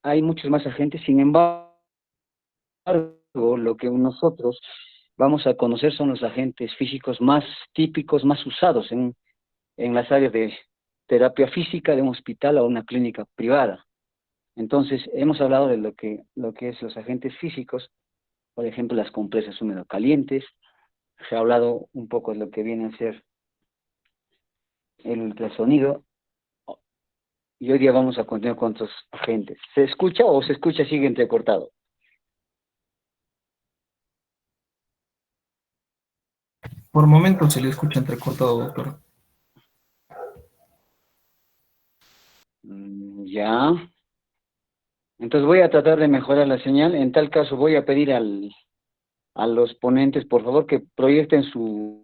hay muchos más agentes. Sin embargo, lo que nosotros vamos a conocer son los agentes físicos más típicos, más usados en las áreas de terapia física de un hospital o una clínica privada. Entonces, hemos hablado de lo que es los agentes físicos, por ejemplo, las compresas húmedo calientes. Se ha hablado un poco de lo que viene a ser el ultrasonido, y hoy día vamos a continuar con otros agentes. ¿Se escucha o se escucha sigue entrecortado? Por momentos se le escucha entrecortado, doctor. Ya. Entonces voy a tratar de mejorar la señal. En tal caso voy a pedir a los ponentes, por favor, que proyecten sus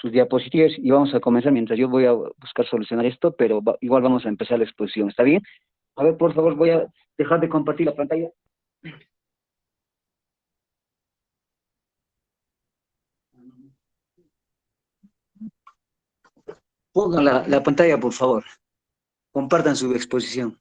diapositivas y vamos a comenzar mientras yo voy a buscar solucionar esto, pero igual vamos a empezar la exposición. ¿Está bien? A ver, por favor, voy a dejar de compartir la pantalla. Pongan la pantalla, por favor. Compartan su exposición.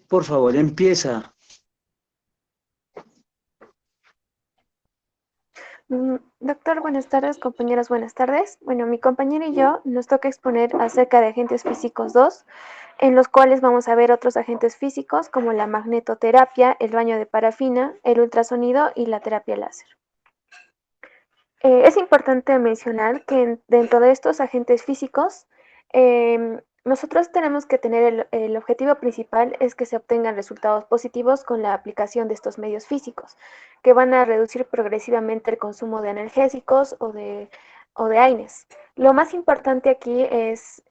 Por favor, empieza. Doctor, buenas tardes, compañeros, buenas tardes. Bueno, mi compañero y yo nos toca exponer acerca de agentes físicos 2, en los cuales vamos a ver otros agentes físicos como la magnetoterapia, el baño de parafina, el ultrasonido y la terapia láser. Es importante mencionar que dentro de estos agentes físicos, nosotros tenemos que tener el objetivo principal es que se obtengan resultados positivos con la aplicación de estos medios físicos, que van a reducir progresivamente el consumo de analgésicos o de AINES. Lo más importante aquí es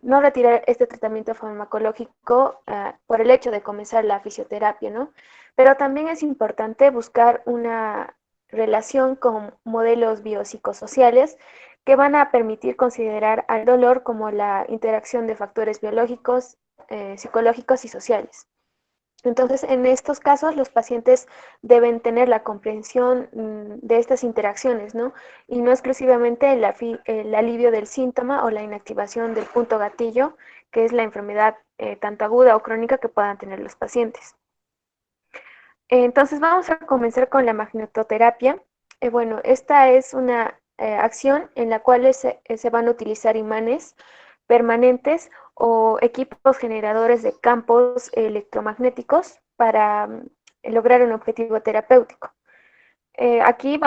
no retirar este tratamiento farmacológico por el hecho de comenzar la fisioterapia, ¿no? Pero también es importante buscar una relación con modelos biopsicosociales que van a permitir considerar al dolor como la interacción de factores biológicos, psicológicos y sociales. Entonces, en estos casos, los pacientes deben tener la comprensión de estas interacciones, ¿no? Y no exclusivamente el alivio del síntoma o la inactivación del punto gatillo, que es la enfermedad tanto aguda o crónica que puedan tener los pacientes. Entonces vamos a comenzar con la magnetoterapia. Bueno, esta es una acción en la cual se van a utilizar imanes permanentes o equipos generadores de campos electromagnéticos para lograr un objetivo terapéutico. Aquí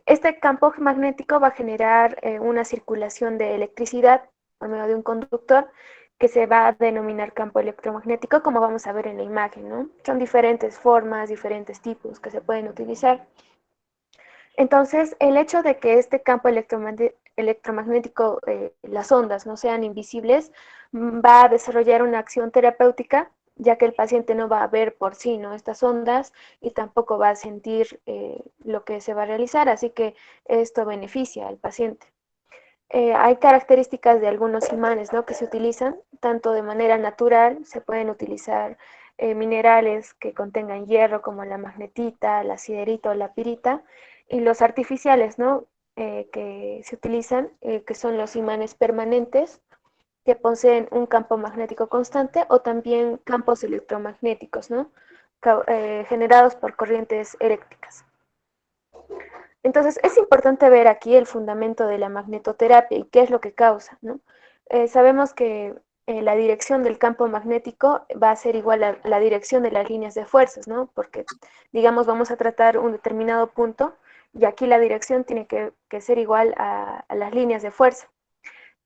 este campo magnético va a generar una circulación de electricidad por medio de un conductor que se va a denominar campo electromagnético, como vamos a ver en la imagen, ¿no? Son diferentes formas, diferentes tipos que se pueden utilizar. Entonces, el hecho de que este campo electromagnético, las ondas no sean invisibles, va a desarrollar una acción terapéutica, ya que el paciente no va a ver por sí, ¿no?, estas ondas y tampoco va a sentir lo que se va a realizar, así que esto beneficia al paciente. Hay características de algunos imanes, ¿no?, que se utilizan tanto de manera natural, se pueden utilizar minerales que contengan hierro como la magnetita, la siderita o la pirita, y los artificiales, ¿no?, que se utilizan, que son los imanes permanentes, que poseen un campo magnético constante o también campos electromagnéticos, ¿no?, generados por corrientes eléctricas. Entonces, es importante ver aquí el fundamento de la magnetoterapia y qué es lo que causa, ¿no? Sabemos que la dirección del campo magnético va a ser igual a la dirección de las líneas de fuerzas, ¿no? Porque, digamos, vamos a tratar un determinado punto y aquí la dirección tiene que ser igual a las líneas de fuerza.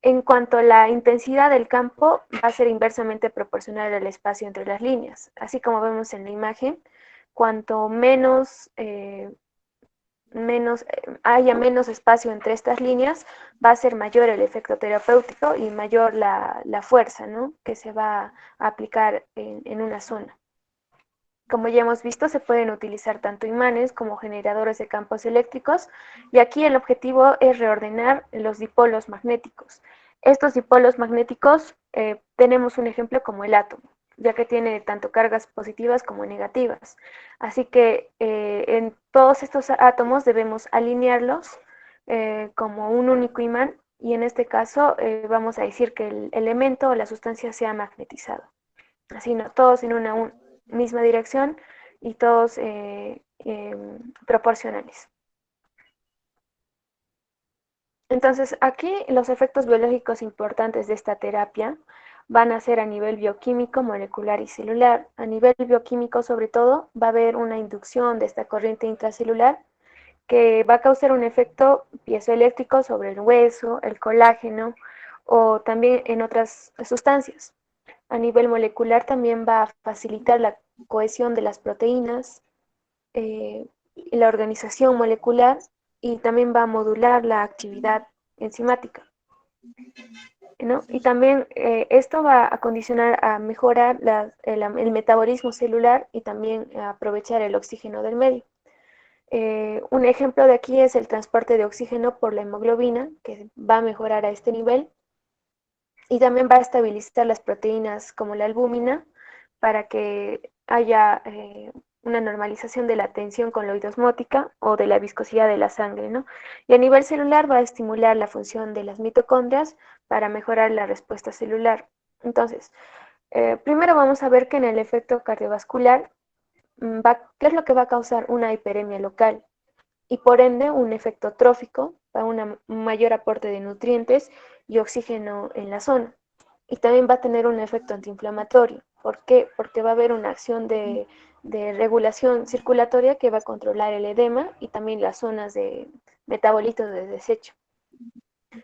En cuanto a la intensidad del campo, va a ser inversamente proporcional al espacio entre las líneas. Así como vemos en la imagen, cuanto menos haya menos espacio entre estas líneas, va a ser mayor el efecto terapéutico y mayor la fuerza, ¿no?, que se va a aplicar en una zona. Como ya hemos visto, se pueden utilizar tanto imanes como generadores de campos eléctricos, y aquí el objetivo es reordenar los dipolos magnéticos. Estos dipolos magnéticos, tenemos un ejemplo como el átomo, ya que tiene tanto cargas positivas como negativas. Así que en todos estos átomos debemos alinearlos como un único imán, y en este caso vamos a decir que el elemento o la sustancia sea magnetizado. Así, ¿no?, todos en una misma dirección y todos proporcionales. Entonces, aquí los efectos biológicos importantes de esta terapia van a ser a nivel bioquímico, molecular y celular. A nivel bioquímico, sobre todo, va a haber una inducción de esta corriente intracelular que va a causar un efecto piezoeléctrico sobre el hueso, el colágeno o también en otras sustancias. A nivel molecular también va a facilitar la cohesión de las proteínas, la organización molecular, y también va a modular la actividad enzimática, ¿no? Y también esto va a condicionar a mejorar el metabolismo celular y también a aprovechar el oxígeno del medio. Un ejemplo de aquí es el transporte de oxígeno por la hemoglobina, que va a mejorar a este nivel, y también va a estabilizar las proteínas como la albúmina para que haya una normalización de la tensión coloidosmótica o de la viscosidad de la sangre, ¿no? Y a nivel celular va a estimular la función de las mitocondrias para mejorar la respuesta celular. Entonces, primero vamos a ver que en el efecto cardiovascular, ¿qué es lo que va a causar una hiperemia local? Y por ende un efecto trófico para un mayor aporte de nutrientes y oxígeno en la zona. Y también va a tener un efecto antiinflamatorio. ¿Por qué? Porque va a haber una acción de regulación circulatoria que va a controlar el edema y también las zonas de metabolitos de desecho.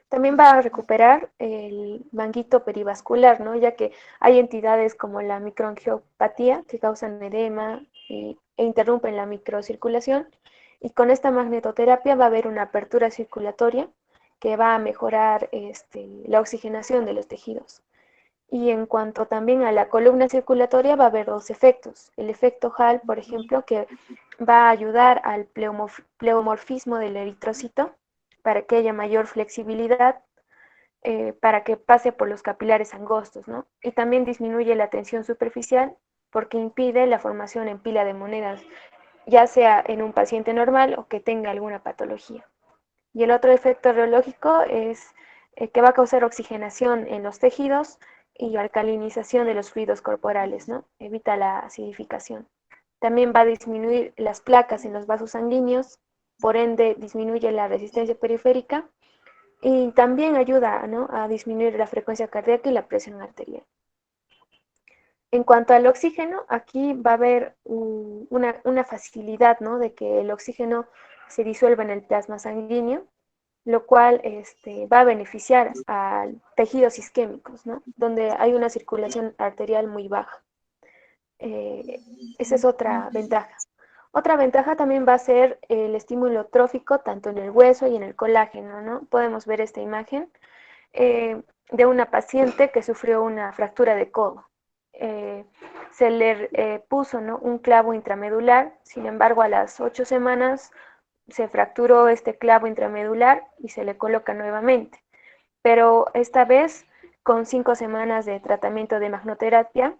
También va a recuperar el manguito perivascular, ¿no?, ya que hay entidades como la microangiopatía que causan edema e interrumpen la microcirculación, y con esta magnetoterapia va a haber una apertura circulatoria que va a mejorar la oxigenación de los tejidos. Y en cuanto también a la columna circulatoria, va a haber dos efectos. El efecto Hall, por ejemplo, que va a ayudar al pleomorfismo del eritrocito para que haya mayor flexibilidad, para que pase por los capilares angostos, ¿no? Y también disminuye la tensión superficial porque impide la formación en pila de monedas, ya sea en un paciente normal o que tenga alguna patología. Y el otro efecto reológico es que va a causar oxigenación en los tejidos y alcalinización de los fluidos corporales, ¿no? Evita la acidificación. También va a disminuir las placas en los vasos sanguíneos, por ende disminuye la resistencia periférica, y también ayuda, ¿no?, a disminuir la frecuencia cardíaca y la presión arterial. En cuanto al oxígeno, aquí va a haber una facilidad, ¿no?, de que el oxígeno se disuelva en el plasma sanguíneo, lo cual va a beneficiar a tejidos isquémicos, ¿no?, donde hay una circulación arterial muy baja. Esa es otra ventaja. Otra ventaja también va a ser el estímulo trófico tanto en el hueso y en el colágeno, ¿no? Podemos ver esta imagen de una paciente que sufrió una fractura de codo. Se le puso, ¿no?, un clavo intramedular, sin embargo a las 8 semanas se fracturó este clavo intramedular y se le coloca nuevamente, pero esta vez con 5 semanas de tratamiento de magnoterapia,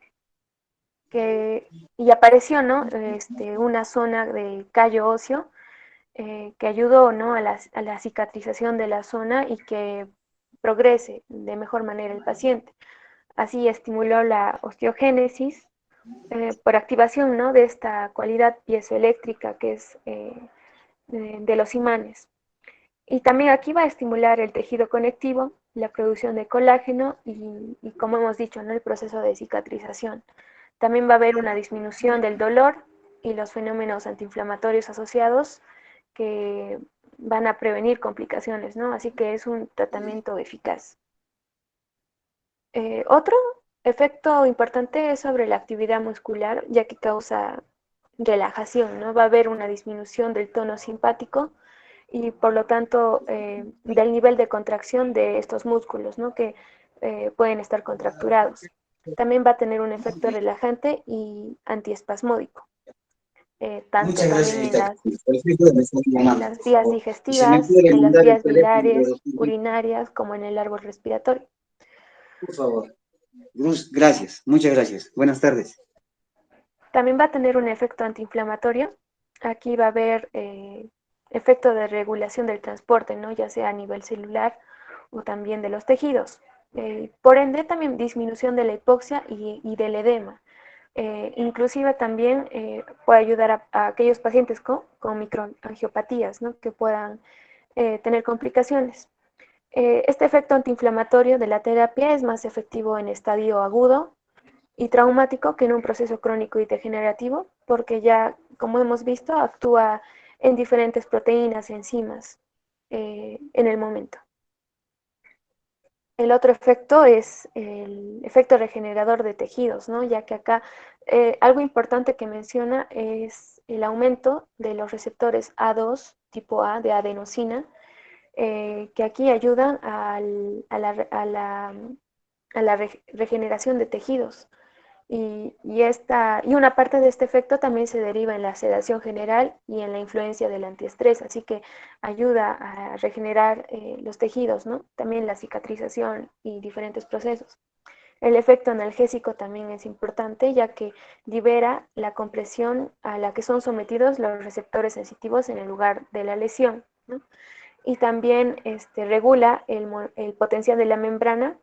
y apareció, ¿no?, una zona de callo óseo que ayudó, ¿no?, a la cicatrización de la zona y que progrese de mejor manera el paciente. Así estimuló la osteogénesis por activación, ¿no?, de esta cualidad piezoeléctrica que es de los imanes. Y también aquí va a estimular el tejido conectivo, la producción de colágeno y como hemos dicho, ¿no?, el proceso de cicatrización. También va a haber una disminución del dolor y los fenómenos antiinflamatorios asociados que van a prevenir complicaciones, ¿no? Así que es un tratamiento eficaz. Otro efecto importante es sobre la actividad muscular, ya que causa relajación, ¿no? Va a haber una disminución del tono simpático y por lo tanto del nivel de contracción de estos músculos, ¿no? Que pueden estar contracturados. También va a tener un efecto relajante y antiespasmódico, tanto Muchas también gracias, señorita. en las vías Y si me digestivas, puede en las mandar el vías teléfono de biliares, los urinarias, como en el árbol respiratorio. por favor. Gracias, muchas gracias. Buenas tardes. También va a tener un efecto antiinflamatorio. Aquí va a haber efecto de regulación del transporte, ¿no? Ya sea a nivel celular o también de los tejidos. Por ende, también disminución de la hipoxia y del edema. Inclusive también puede ayudar a aquellos pacientes con microangiopatías, ¿no? Que puedan tener complicaciones. Este efecto antiinflamatorio de la terapia es más efectivo en estadio agudo y traumático que en un proceso crónico y degenerativo, porque ya, como hemos visto, actúa en diferentes proteínas, enzimas en el momento. El otro efecto es el efecto regenerador de tejidos, ¿no? Ya que acá algo importante que menciona es el aumento de los receptores A2 tipo A de adenosina, que aquí ayudan a la regeneración de tejidos. Y una parte de este efecto también se deriva en la sedación general y en la influencia del antiestrés, así que ayuda a regenerar los tejidos, ¿no? También la cicatrización y diferentes procesos. El efecto analgésico también es importante, ya que libera la compresión a la que son sometidos los receptores sensitivos en el lugar de la lesión, ¿no? Y también regula el potencial de la membrana,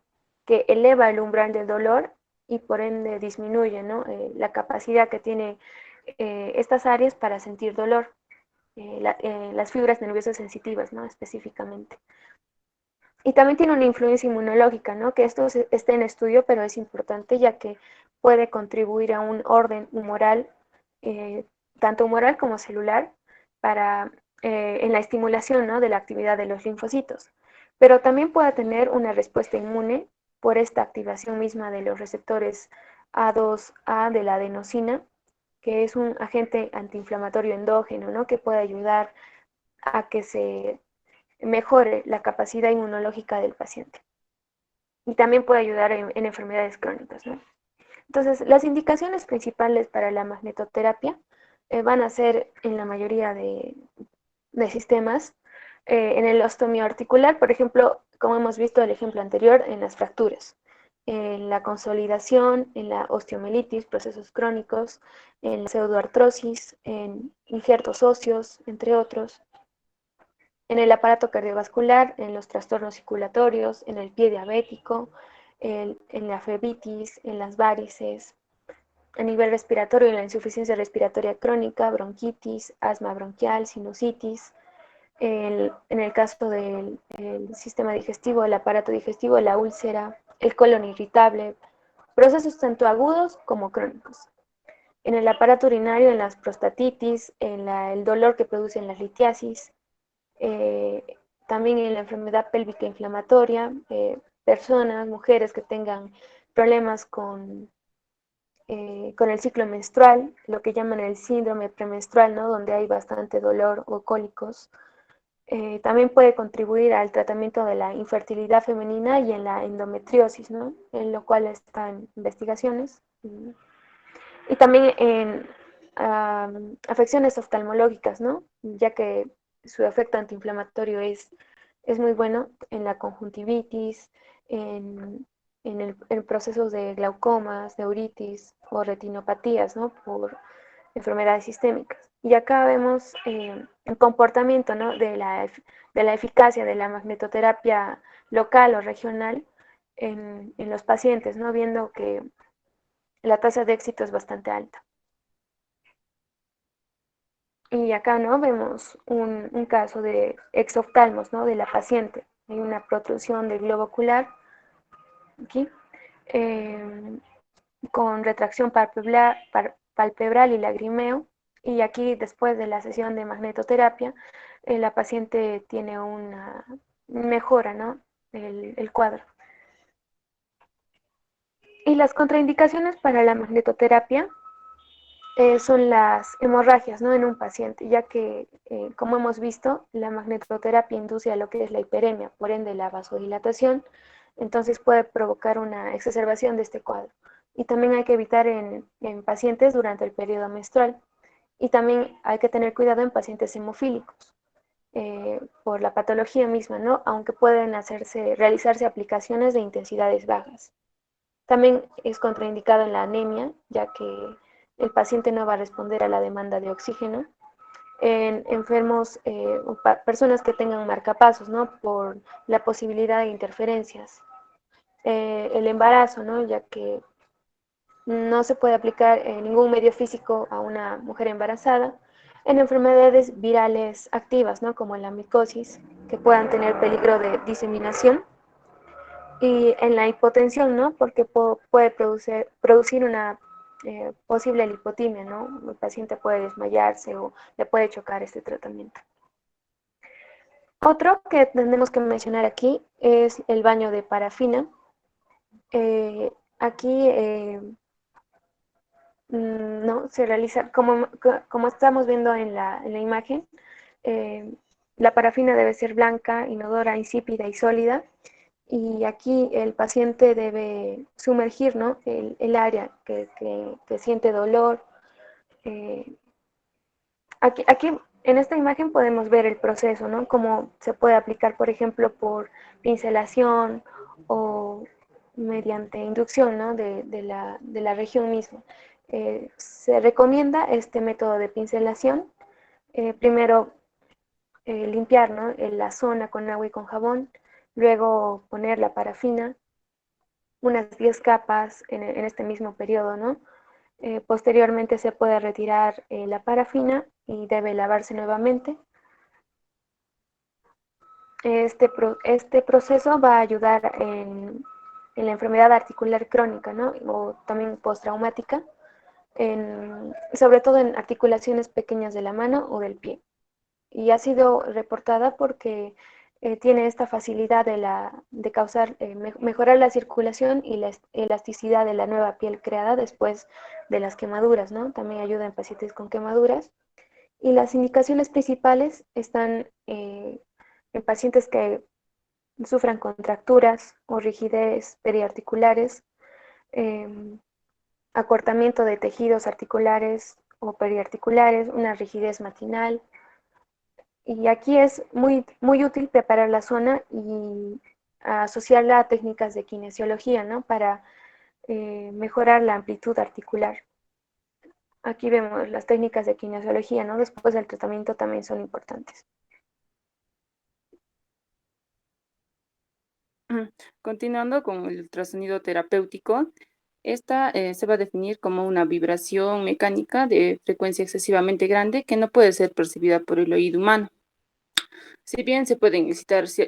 que eleva el umbral del dolor y por ende disminuye, ¿no? La capacidad que tienen estas áreas para sentir dolor, las fibras nerviosas sensitivas, ¿no? Específicamente. Y también tiene una influencia inmunológica, ¿no? Que esto está en estudio, pero es importante ya que puede contribuir a un orden humoral, eh, tanto humoral como celular, para, en la estimulación, ¿no? De la actividad de los linfocitos. Pero también puede tener una respuesta inmune por esta activación misma de los receptores A2A de la adenosina, que es un agente antiinflamatorio endógeno, ¿no? Que puede ayudar a que se mejore la capacidad inmunológica del paciente. Y también puede ayudar en enfermedades crónicas, ¿no? Entonces, las indicaciones principales para la magnetoterapia van a ser en la mayoría de sistemas. En el ostomio articular, por ejemplo, como hemos visto el ejemplo anterior, en las fracturas, en la consolidación, en la osteomielitis, procesos crónicos, en la pseudoartrosis, en injertos óseos, entre otros, en el aparato cardiovascular, en los trastornos circulatorios, en el pie diabético, en la flebitis, en las varices, a nivel respiratorio, en la insuficiencia respiratoria crónica, bronquitis, asma bronquial, sinusitis, en el caso del sistema digestivo, el aparato digestivo, la úlcera, el colon irritable, procesos tanto agudos como crónicos. En el aparato urinario, en las prostatitis, el dolor que producen las litiasis, eh, también en la enfermedad pélvica inflamatoria, personas, mujeres que tengan problemas con el ciclo menstrual, lo que llaman el síndrome premenstrual, ¿no? Donde hay bastante dolor o cólicos. También puede contribuir al tratamiento de la infertilidad femenina y en la endometriosis, ¿no? En lo cual están investigaciones. Y también en afecciones oftalmológicas, ¿no? Ya que su efecto antiinflamatorio es muy bueno en la conjuntivitis, en procesos de glaucomas, neuritis o retinopatías, ¿no? Por enfermedades sistémicas. Y acá vemos el comportamiento, ¿no? De la eficacia de la magnetoterapia local o regional en los pacientes, ¿no? Viendo que la tasa de éxito es bastante alta. Y acá, ¿no? Vemos un caso de exoftalmos, ¿no? De la paciente. Hay una protrusión del globo ocular, aquí, eh, con retracción palpebral y lagrimeo. Y aquí, después de la sesión de magnetoterapia, la paciente tiene una mejora, ¿no? El cuadro. Y las contraindicaciones para la magnetoterapia son las hemorragias, ¿no? En un paciente, ya que, como hemos visto, la magnetoterapia induce a lo que es la hiperemia, por ende la vasodilatación, entonces puede provocar una exacerbación de este cuadro. Y también hay que evitar en pacientes durante el periodo menstrual. Y también hay que tener cuidado en pacientes hemofílicos, por la patología misma, ¿no? Aunque pueden realizarse aplicaciones de intensidades bajas. También es contraindicado en la anemia, ya que el paciente no va a responder a la demanda de oxígeno. En enfermos o personas que tengan marcapasos, ¿no? Por la posibilidad de interferencias. El embarazo, ¿no? Ya que no se puede aplicar ningún medio físico a una mujer embarazada. En enfermedades virales activas, ¿no? Como la micosis, que puedan tener peligro de diseminación. Y en la hipotensión, ¿no? Porque puede producir una posible lipotimia, ¿no? El paciente puede desmayarse o le puede chocar este tratamiento. Otro que tenemos que mencionar aquí es el baño de parafina. Aquí no se realiza, como estamos viendo en la imagen, eh, la parafina debe ser blanca, inodora, insípida y sólida. Y aquí el paciente debe sumergir, ¿no? El área que siente dolor. Eh, aquí en esta imagen podemos ver el proceso, ¿no? Cómo se puede aplicar, por ejemplo, por pincelación o mediante inducción, ¿no? De la región misma. Se recomienda este método de pincelación. Primero limpiar, ¿no? La zona con agua y con jabón, luego poner la parafina, unas 10 capas en este mismo periodo, ¿no? Posteriormente se puede retirar la parafina y debe lavarse nuevamente. Este proceso va a ayudar en la enfermedad articular crónica, ¿no? O también postraumática, sobre todo en articulaciones pequeñas de la mano o del pie. Y ha sido reportada porque tiene esta facilidad de causar, mejorar la circulación y la elasticidad de la nueva piel creada después de las quemaduras, ¿no? También ayuda en pacientes con quemaduras. Y las indicaciones principales están en pacientes que sufran contracturas o rigidez periarticulares, eh, acortamiento de tejidos articulares o periarticulares, una rigidez matinal. Y aquí es muy, muy útil preparar la zona y asociarla a técnicas de kinesiología, ¿no? Para mejorar la amplitud articular. Aquí vemos las técnicas de kinesiología, ¿no? Después del tratamiento también son importantes. Continuando con el ultrasonido terapéutico, esta se va a definir como una vibración mecánica de frecuencia excesivamente grande que no puede ser percibida por el oído humano. Si bien se pueden excitar, si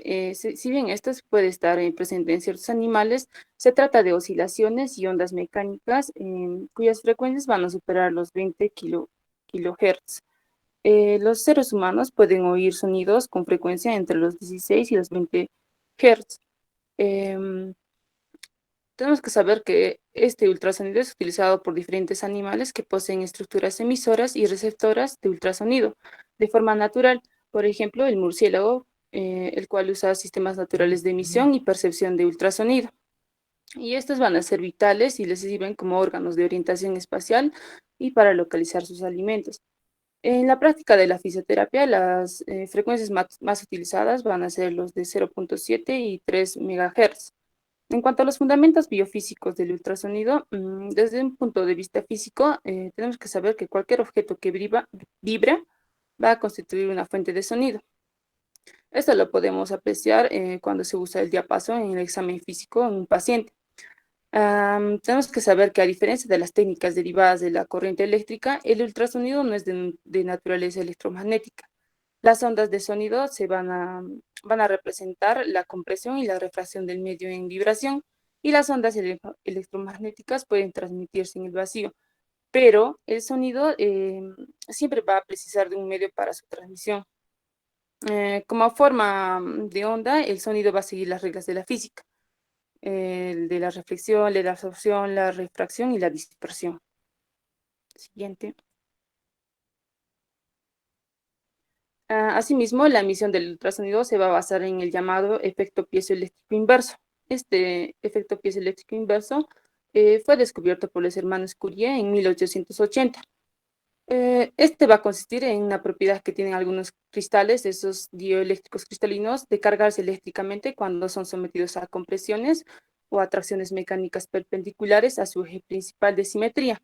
bien esto puede estar presente en ciertos animales, se trata de oscilaciones y ondas mecánicas cuyas frecuencias van a superar los 20 kilohertz. Los seres humanos pueden oír sonidos con frecuencia entre los 16 y los 20 Hz. Em, Tenemos que saber que este ultrasonido es utilizado por diferentes animales que poseen estructuras emisoras y receptoras de ultrasonido de forma natural. Por ejemplo, el murciélago, el cual usa sistemas naturales de emisión y percepción de ultrasonido. Y estos van a ser vitales y les sirven como órganos de orientación espacial y para localizar sus alimentos. En la práctica de la fisioterapia, las frecuencias más utilizadas van a ser los de 0.7 y 3 MHz. En cuanto a los fundamentos biofísicos del ultrasonido, desde un punto de vista físico, tenemos que saber que cualquier objeto que vibra va a constituir una fuente de sonido. Esto lo podemos apreciar cuando se usa el diapasón en el examen físico en un paciente. Tenemos que saber que a diferencia de las técnicas derivadas de la corriente eléctrica, el ultrasonido no es de naturaleza electromagnética. Las ondas de sonido van a representar la compresión y la refracción del medio en vibración, y las ondas electromagnéticas pueden transmitirse en el vacío, pero el sonido siempre va a precisar de un medio para su transmisión. Como forma de onda, el sonido va a seguir las reglas de la física, el de la reflexión, la absorción, la refracción y la dispersión. Siguiente. Asimismo, la emisión del ultrasonido se va a basar en el llamado efecto piezoeléctrico inverso. Este efecto piezoeléctrico inverso fue descubierto por los hermanos Curie en 1880. Este va a consistir en una propiedad que tienen algunos cristales, esos dioeléctricos cristalinos, de cargarse eléctricamente cuando son sometidos a compresiones o atracciones mecánicas perpendiculares a su eje principal de simetría.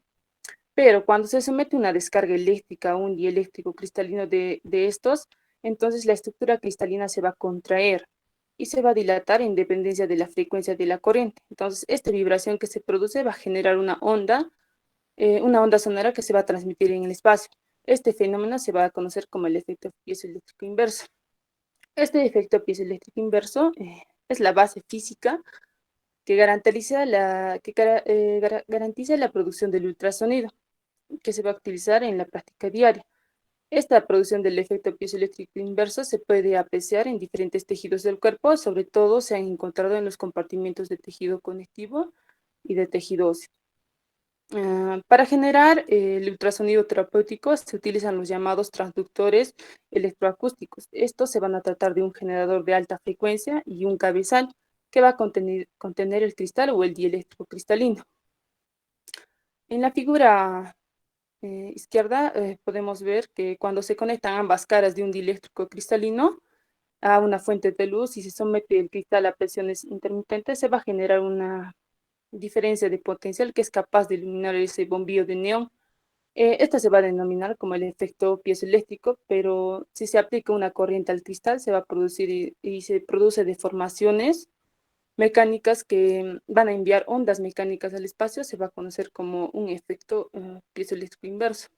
Pero cuando se somete una descarga eléctrica a un dieléctrico cristalino de estos, entonces la estructura cristalina se va a contraer y se va a dilatar en dependencia de la frecuencia de la corriente. Entonces, esta vibración que se produce va a generar una onda sonora que se va a transmitir en el espacio. Este fenómeno se va a conocer como el efecto piezoeléctrico inverso. Este efecto piezoeléctrico inverso es la base física que garantiza la producción del ultrasonido, que se va a utilizar en la práctica diaria. Esta producción del efecto piezoeléctrico inverso se puede apreciar en diferentes tejidos del cuerpo, sobre todo se han encontrado en los compartimentos de tejido conectivo y de tejido óseo. Para generar el ultrasonido terapéutico se utilizan los llamados transductores electroacústicos. Estos se van a tratar de un generador de alta frecuencia y un cabezal que va a contener el cristal o el dieléctrico cristalino. En la figura izquierda podemos ver que cuando se conectan ambas caras de un dieléctrico cristalino a una fuente de luz y se somete el cristal a presiones intermitentes, se va a generar una diferencia de potencial que es capaz de iluminar ese bombillo de neón. Esta se va a denominar como el efecto piezoeléctrico, pero si se aplica una corriente al cristal se va a producir y se produce deformaciones mecánicas que van a enviar ondas mecánicas al espacio, se va a conocer como un efecto piezoeléctrico inverso.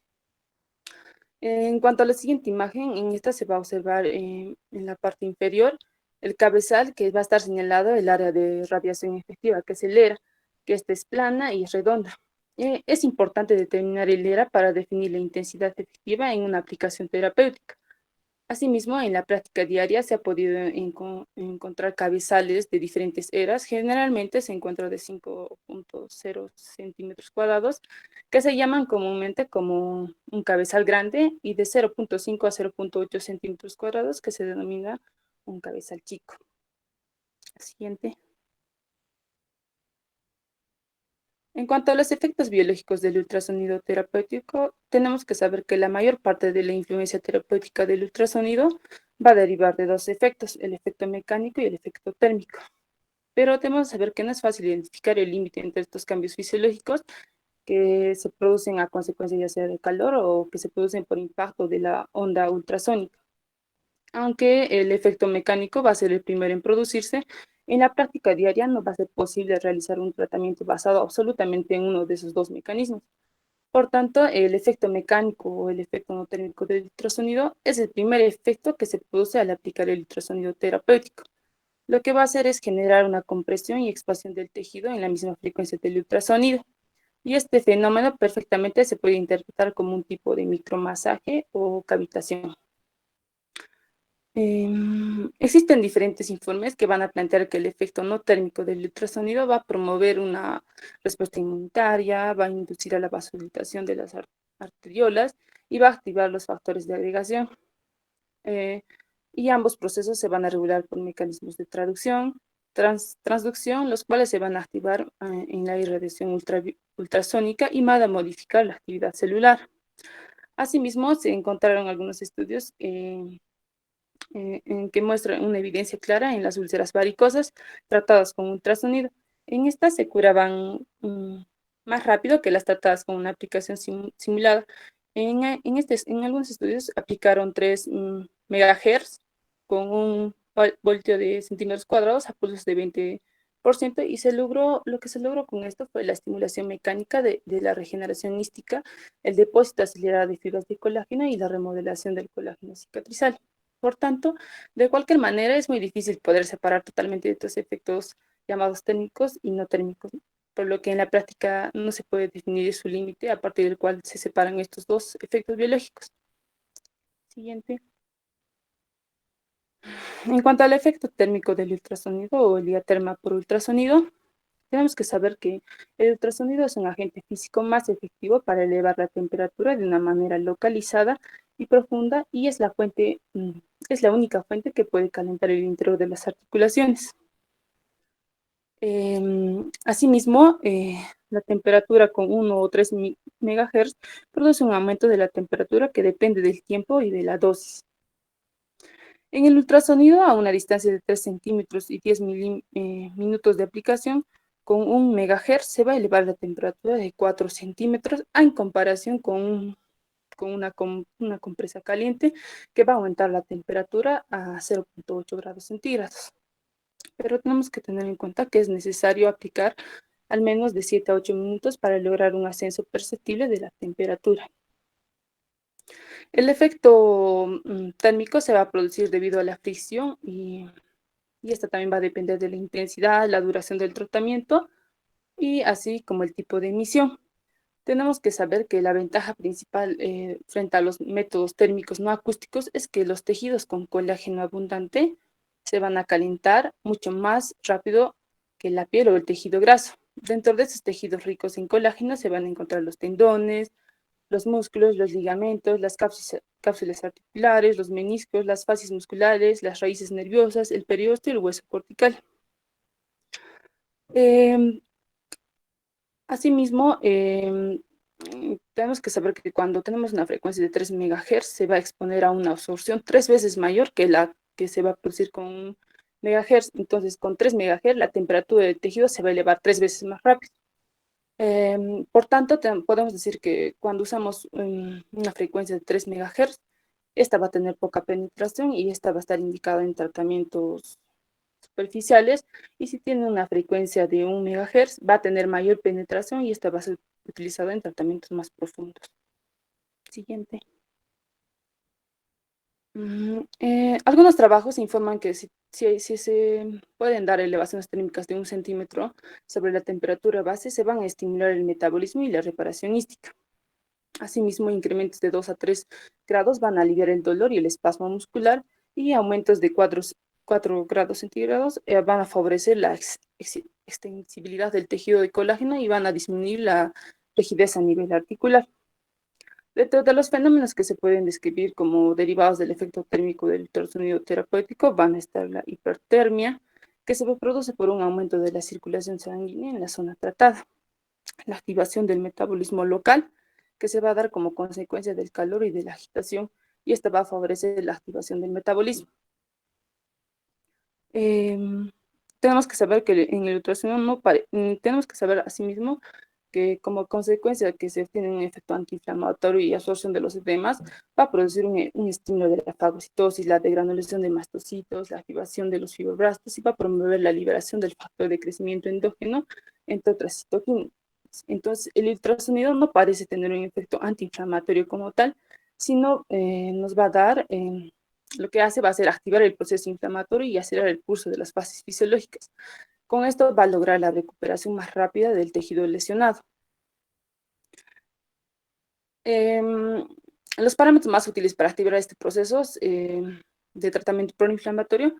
En cuanto a la siguiente imagen, en esta se va a observar en la parte inferior el cabezal que va a estar señalado el área de radiación efectiva, que es el ERA, que esta es plana y redonda. Es importante determinar el ERA para definir la intensidad efectiva en una aplicación terapéutica. Asimismo, en la práctica diaria se ha podido encontrar cabezales de diferentes eras. Generalmente se encuentra de 5.0 centímetros cuadrados, que se llaman comúnmente como un cabezal grande, y de 0.5 a 0.8 centímetros cuadrados, que se denomina un cabezal chico. Siguiente. En cuanto a los efectos biológicos del ultrasonido terapéutico, tenemos que saber que la mayor parte de la influencia terapéutica del ultrasonido va a derivar de dos efectos, el efecto mecánico y el efecto térmico. Pero tenemos que saber que no es fácil identificar el límite entre estos cambios fisiológicos que se producen a consecuencia ya sea de calor o que se producen por impacto de la onda ultrasónica. Aunque el efecto mecánico va a ser el primero en producirse, en la práctica diaria no va a ser posible realizar un tratamiento basado absolutamente en uno de esos dos mecanismos. Por tanto, el efecto mecánico o el efecto no térmico del ultrasonido es el primer efecto que se produce al aplicar el ultrasonido terapéutico. Lo que va a hacer es generar una compresión y expansión del tejido en la misma frecuencia del ultrasonido. Y este fenómeno perfectamente se puede interpretar como un tipo de micromasaje o cavitación. Existen diferentes informes que van a plantear que el efecto no térmico del ultrasonido va a promover una respuesta inmunitaria, va a inducir a la vasodilatación de las arteriolas y va a activar los factores de agregación. Y ambos procesos se van a regular por mecanismos de traducción, transducción, los cuales se van a activar en la irradiación ultrasónica y van a modificar la actividad celular. Asimismo, se encontraron algunos estudios en que muestra una evidencia clara en las úlceras varicosas tratadas con ultrasonido. En estas se curaban más rápido que las tratadas con una aplicación simulada. En algunos estudios aplicaron 3 megahertz con un voltio de centímetros cuadrados a pulsos de 20%, y lo que se logró con esto fue la estimulación mecánica de la regeneración mística, el depósito acelerado de fibras de colágeno y la remodelación del colágeno cicatrizal. Por tanto, de cualquier manera es muy difícil poder separar totalmente estos efectos llamados térmicos y no térmicos, por lo que en la práctica no se puede definir su límite a partir del cual se separan estos dos efectos biológicos. Siguiente. En cuanto al efecto térmico del ultrasonido o el diaterma por ultrasonido, Tenemos que saber que el ultrasonido es un agente físico más efectivo para elevar la temperatura de una manera localizada y profunda y es es la única fuente que puede calentar el interior de las articulaciones. Asimismo, la temperatura con 1 o 3 MHz produce un aumento de la temperatura que depende del tiempo y de la dosis. En el ultrasonido, a una distancia de 3 centímetros y 10 minutos de aplicación, con 1 MHz se va a elevar la temperatura de 4 centímetros en comparación con una compresa caliente que va a aumentar la temperatura a 0,8 grados centígrados. Pero tenemos que tener en cuenta que es necesario aplicar al menos de 7 a 8 minutos para lograr un ascenso perceptible de la temperatura. El efecto térmico se va a producir debido a la fricción y esta también va a depender de la intensidad, la duración del tratamiento y así como el tipo de emisión. Tenemos que saber que la ventaja principal frente a los métodos térmicos no acústicos es que los tejidos con colágeno abundante se van a calentar mucho más rápido que la piel o el tejido graso. Dentro de esos tejidos ricos en colágeno se van a encontrar los tendones, los músculos, los ligamentos, las cápsulas articulares, los meniscos, las fascias musculares, las raíces nerviosas, el periósteo y el hueso cortical. Em, Asimismo, tenemos que saber que cuando tenemos una frecuencia de 3 MHz se va a exponer a una absorción 3 veces mayor que la que se va a producir con 1 MHz. Entonces, con 3 MHz la temperatura del tejido se va a elevar 3 veces más rápido. Por tanto, podemos decir que cuando usamos una frecuencia de 3 MHz, esta va a tener poca penetración y esta va a estar indicada en tratamientos superficiales, y si tiene una frecuencia de 1 MHz va a tener mayor penetración y esta va a ser utilizada en tratamientos más profundos. Siguiente. Algunos trabajos informan que si se pueden dar elevaciones térmicas de 1 centímetro sobre la temperatura base, se van a estimular el metabolismo y la reparación hística. Asimismo, incrementos de 2 a 3 grados van a aliviar el dolor y el espasmo muscular, y aumentos de 4 grados centígrados van a favorecer la extensibilidad del tejido de colágeno y van a disminuir la rigidez a nivel articular. Dentro de los fenómenos que se pueden describir como derivados del efecto térmico del ultrasonido terapéutico van a estar la hipertermia, que se produce por un aumento de la circulación sanguínea en la zona tratada, la activación del metabolismo local, que se va a dar como consecuencia del calor y de la agitación, y esta va a favorecer la activación del metabolismo. Tenemos que saber que en el ultrasonido tenemos que saber asimismo que como consecuencia que se obtiene un efecto antiinflamatorio y absorción de los edemas, va a producir un estímulo de la fagocitosis, la degranulación de mastocitos, la activación de los fibroblastos y va a promover la liberación del factor de crecimiento endógeno, entre otras citoquinas. Entonces, el ultrasonido no parece tener un efecto antiinflamatorio como tal, sino nos va a dar, lo que hace va a ser activar el proceso inflamatorio y acelerar el curso de las fases fisiológicas. Con esto va a lograr la recuperación más rápida del tejido lesionado. Los parámetros más útiles para activar este proceso de tratamiento proinflamatorio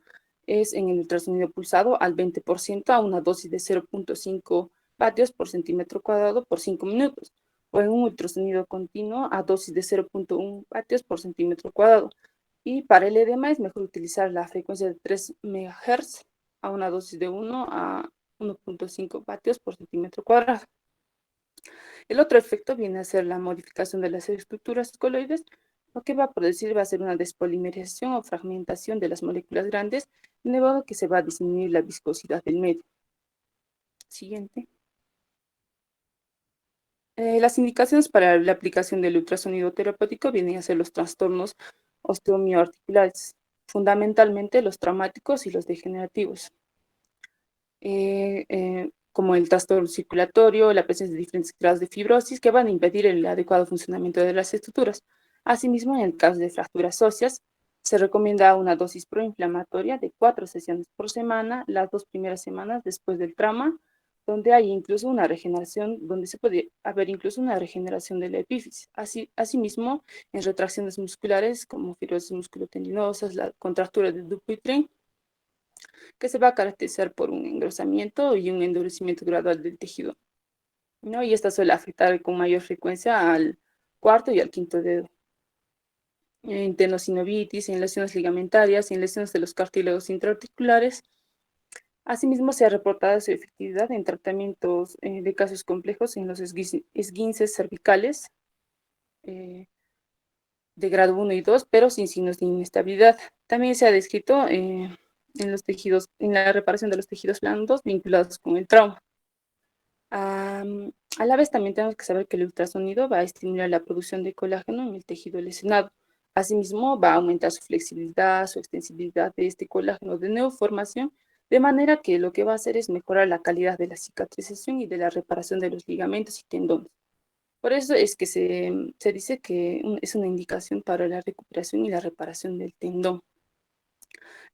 es en el ultrasonido pulsado al 20% a una dosis de 0,5 vatios por centímetro cuadrado por 5 minutos, o en un ultrasonido continuo a dosis de 0,1 vatios por centímetro cuadrado. Y para el edema es mejor utilizar la frecuencia de 3 MHz a una dosis de 1 a 1,5 vatios por centímetro cuadrado. El otro efecto viene a ser la modificación de las estructuras coloides. Lo que va a producir va a ser una despolimerización o fragmentación de las moléculas grandes, de modo que se va a disminuir la viscosidad del medio. Siguiente. Las indicaciones para la aplicación del ultrasonido terapéutico vienen a ser los trastornos osteomioarticulares, fundamentalmente los traumáticos y los degenerativos, como el trastorno circulatorio, la presencia de diferentes grados de fibrosis que van a impedir el adecuado funcionamiento de las estructuras. Asimismo, en el caso de fracturas óseas, se recomienda una dosis proinflamatoria de 4 sesiones por semana, las 2 primeras semanas después del trauma, donde hay incluso una regeneración, donde se puede haber incluso una regeneración de la epífisis. Asimismo, en retracciones musculares como fibrosis musculotendinosas, la contractura de Dupuytren, que se va a caracterizar por un engrosamiento y un endurecimiento gradual del tejido, ¿no? Y esta suele afectar con mayor frecuencia al cuarto y al quinto dedo. En tendinocinovitis, en lesiones ligamentarias, en lesiones de los cartílagos intraarticulares. Asimismo, se ha reportado su efectividad en tratamientos de casos complejos en los esguinces cervicales de grado 1 y 2, pero sin signos de inestabilidad. También se ha descrito en los tejidos, en la reparación de los tejidos blandos vinculados con el trauma. A la vez también tenemos que saber que el ultrasonido va a estimular la producción de colágeno en el tejido lesionado. Asimismo, va a aumentar su flexibilidad, su extensibilidad de este colágeno de neoformación, de manera que lo que va a hacer es mejorar la calidad de la cicatrización y de la reparación de los ligamentos y tendones. Por eso es que se dice que es una indicación para la recuperación y la reparación del tendón.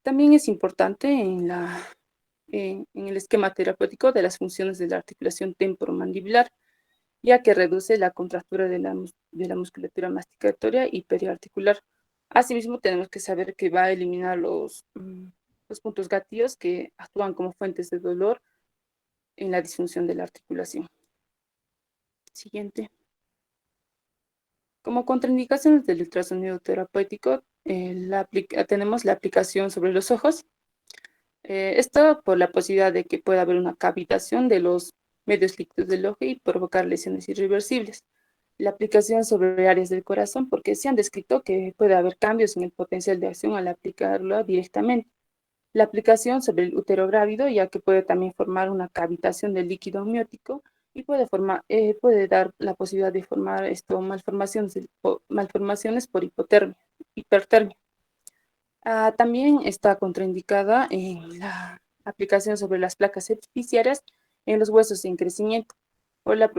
También es importante en el esquema terapéutico de las funciones de la articulación temporomandibular, ya que reduce la contractura de la musculatura masticatoria y periarticular. Asimismo, tenemos que saber que va a eliminar los puntos gatillos que actúan como fuentes de dolor en la disfunción de la articulación. Siguiente. Como contraindicaciones del ultrasonido terapéutico, tenemos la aplicación sobre los ojos. Esto por la posibilidad de que pueda haber una cavitación de los medios líquidos del ojo y provocar lesiones irreversibles. La aplicación sobre áreas del corazón, porque se han descrito que puede haber cambios en el potencial de acción al aplicarlo directamente. La aplicación sobre el útero grávido, ya que puede también formar una cavitación del líquido amniótico y puede dar la posibilidad de formar malformaciones por hipertermia. También está contraindicada en la aplicación sobre las placas epifisiarias en los huesos en crecimiento, por la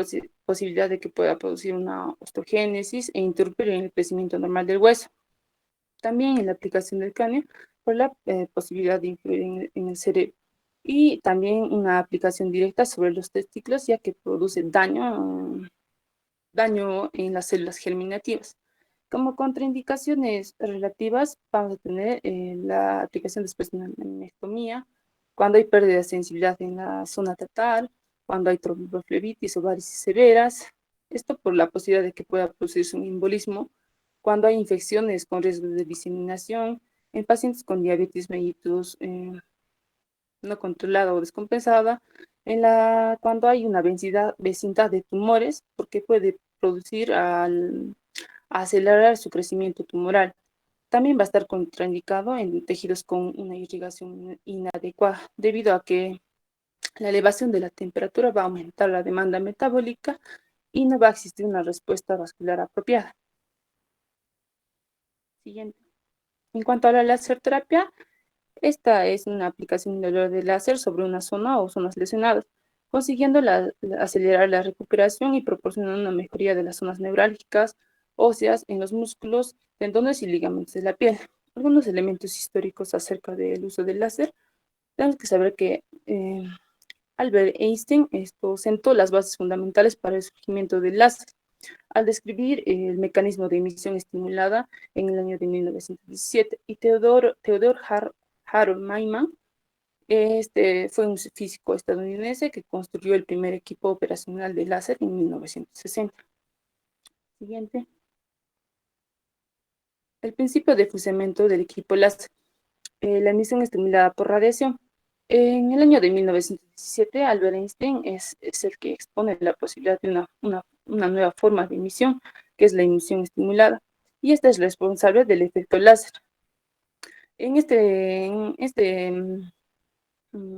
posibilidad de que pueda producir una osteogénesis e interrumpir en el crecimiento normal del hueso. También en la aplicación del cráneo, por la posibilidad de influir en el cerebro. Y también una aplicación directa sobre los testículos, ya que produce daño en las células germinativas. Como contraindicaciones relativas, vamos a tener la aplicación después de una laminectomía, cuando hay pérdida de sensibilidad en la zona tratal, cuando hay tromboflebitis o varices severas, esto por la posibilidad de que pueda producirse un embolismo, cuando hay infecciones con riesgo de diseminación, en pacientes con diabetes mellitus no controlada o descompensada, cuando hay una vecindad de tumores, porque puede producir a acelerar su crecimiento tumoral. También va a estar contraindicado en tejidos con una irrigación inadecuada, debido a que la elevación de la temperatura va a aumentar la demanda metabólica y no va a existir una respuesta vascular apropiada. Siguiente. En cuanto a la láser terapia, esta es una aplicación de láser sobre una zona o zonas lesionadas, consiguiendo acelerar la recuperación y proporcionando una mejoría de las zonas neurálgicas, óseas, en los músculos, tendones y ligamentos de la piel. Algunos elementos históricos acerca del uso del láser. Tenemos que saber que Albert Einstein sentó las bases fundamentales para el surgimiento del láser al describir el mecanismo de emisión estimulada en el año de 1917, y Theodor Harold Maiman fue un físico estadounidense que construyó el primer equipo operacional de láser en 1960. Siguiente. El principio de fusilamiento del equipo láser. La emisión estimulada por radiación. En el año de 1917, Albert Einstein es el que expone la posibilidad de una nueva forma de emisión, que es la emisión estimulada, y esta es responsable del efecto láser. En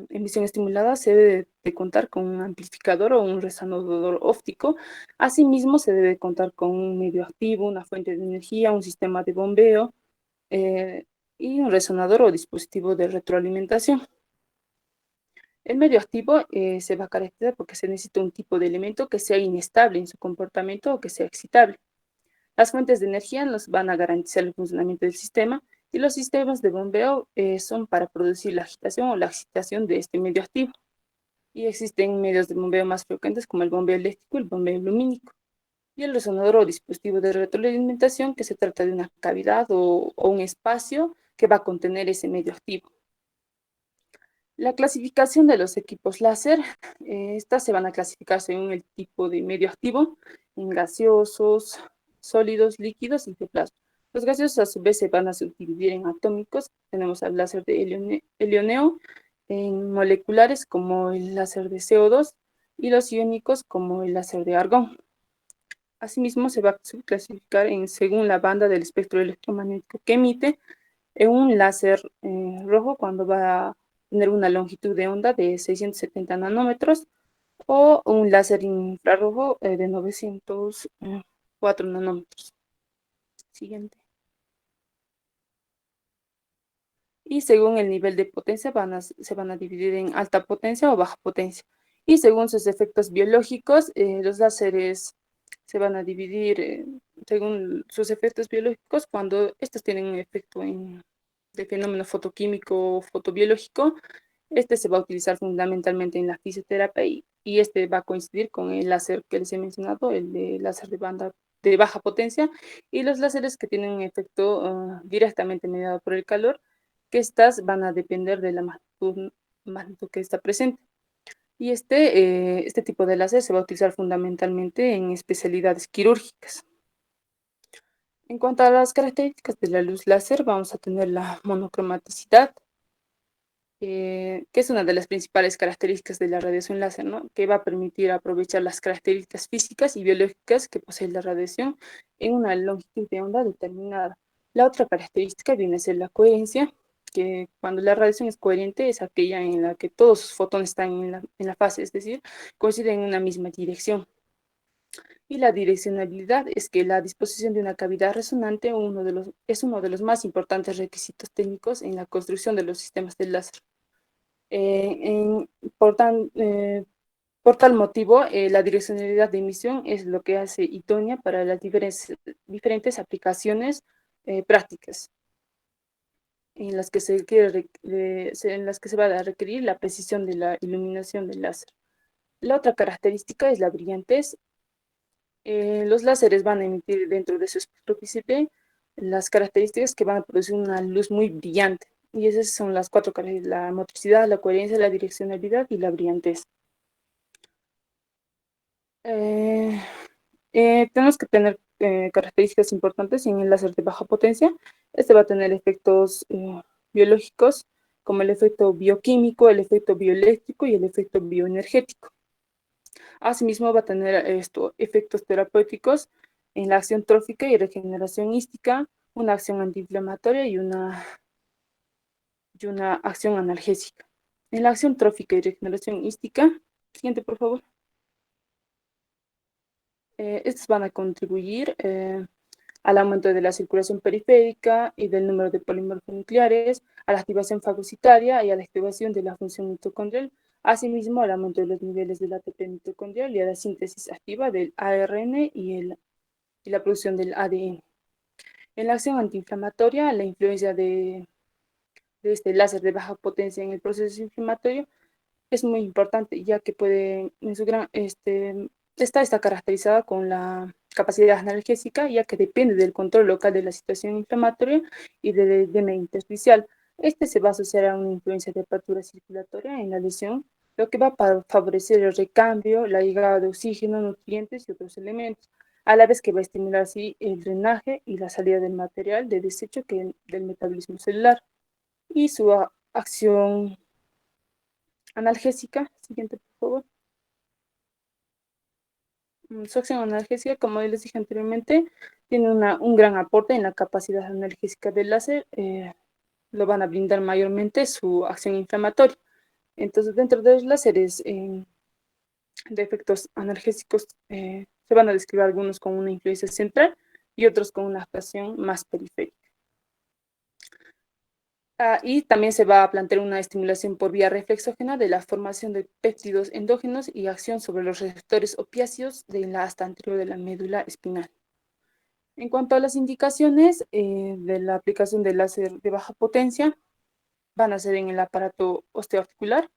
emisión estimulada se debe de contar con un amplificador o un resonador óptico. Asimismo, se debe contar con un medio activo, una fuente de energía, un sistema de bombeo y un resonador o dispositivo de retroalimentación. El medio activo se va a caracterizar porque se necesita un tipo de elemento que sea inestable en su comportamiento o que sea excitable. Las fuentes de energía nos van a garantizar el funcionamiento del sistema, y los sistemas de bombeo son para producir la agitación o la excitación de este medio activo. Y existen medios de bombeo más frecuentes como el bombeo eléctrico y el bombeo lumínico. Y el resonador o dispositivo de retroalimentación, que se trata de una cavidad o un espacio que va a contener ese medio activo. La clasificación de los equipos láser, estas se van a clasificar según el tipo de medio activo, en gaseosos, sólidos, líquidos y de plasma. Los gaseosos a su vez se van a subdividir en atómicos. Tenemos al láser de helioneo, en moleculares como el láser de CO2 y los iónicos como el láser de argón. Asimismo, se va a subclasificar según la banda del espectro electromagnético que emite en un láser rojo cuando va a tener una longitud de onda de 670 nanómetros o un láser infrarrojo de 904 nanómetros. Siguiente. Y según el nivel de potencia se van a dividir en alta potencia o baja potencia. Y según sus efectos biológicos, los láseres se van a dividir según sus efectos biológicos cuando estos tienen un efecto de fenómeno fotoquímico o fotobiológico. Este se va a utilizar fundamentalmente en la fisioterapia y este va a coincidir con el láser que les he mencionado, el de láser de banda de baja potencia, y los láseres que tienen un efecto directamente mediado por el calor, que estas van a depender de la magnitud que está presente. Y este tipo de láser se va a utilizar fundamentalmente en especialidades quirúrgicas. En cuanto a las características de la luz láser, vamos a tener la monocromaticidad, que es una de las principales características de la radiación láser, ¿no? Que va a permitir aprovechar las características físicas y biológicas que posee la radiación en una longitud de onda determinada. La otra característica viene a ser la coherencia, que cuando la radiación es coherente es aquella en la que todos sus fotones están en la fase, es decir, coinciden en una misma dirección. Y la direccionabilidad es que la disposición de una cavidad resonante es uno de los más importantes requisitos técnicos en la construcción de los sistemas de láser. Eh, en- por, tan- eh, por tal motivo, la direccionalidad de emisión es lo que hace idónea para las diferentes aplicaciones prácticas en las que se va a requerir la precisión de la iluminación del láser. La otra característica es la brillantez. Los láseres van a emitir dentro de su espectro visible las características que van a producir una luz muy brillante. Y esas son las cuatro características: la motricidad, la coherencia, la direccionalidad y la brillantez. Eh, tenemos que tener características importantes en el láser de baja potencia. Este va a tener efectos biológicos como el efecto bioquímico, el efecto bioeléctrico y el efecto bioenergético. Asimismo, va a tener efectos terapéuticos en la acción trófica y regeneración hística, una acción antiinflamatoria y una acción analgésica. En la acción trófica y regeneración hística, siguiente por favor. Estos van a contribuir al aumento de la circulación periférica y del número de polímeros nucleares, a la activación fagocitaria y a la activación de la función mitocondrial, asimismo al aumento de los niveles del ATP mitocondrial y a la síntesis activa del ARN y la producción del ADN. En la acción antiinflamatoria, la influencia de este láser de baja potencia en el proceso inflamatorio es muy importante, ya que está caracterizada con la capacidad analgésica, ya que depende del control local de la situación inflamatoria y del edema intersticial. Este se va a asociar a una influencia de apertura circulatoria en la lesión, lo que va a favorecer el recambio, la llegada de oxígeno, nutrientes y otros elementos, a la vez que va a estimular así el drenaje y la salida del material de desecho del metabolismo celular y su acción analgésica. Siguiente, por favor. Su acción analgésica, como les dije anteriormente, tiene un gran aporte en la capacidad analgésica del láser. Lo van a brindar mayormente su acción inflamatoria. Entonces, dentro de los láseres de efectos analgésicos, se van a describir algunos con una influencia central y otros con una actuación más periférica. Y también se va a plantear una estimulación por vía reflexógena de la formación de péptidos endógenos y acción sobre los receptores opiáceos de la asta anterior de la médula espinal. En cuanto a las indicaciones de la aplicación del láser de baja potencia, van a ser en el aparato osteoarticular.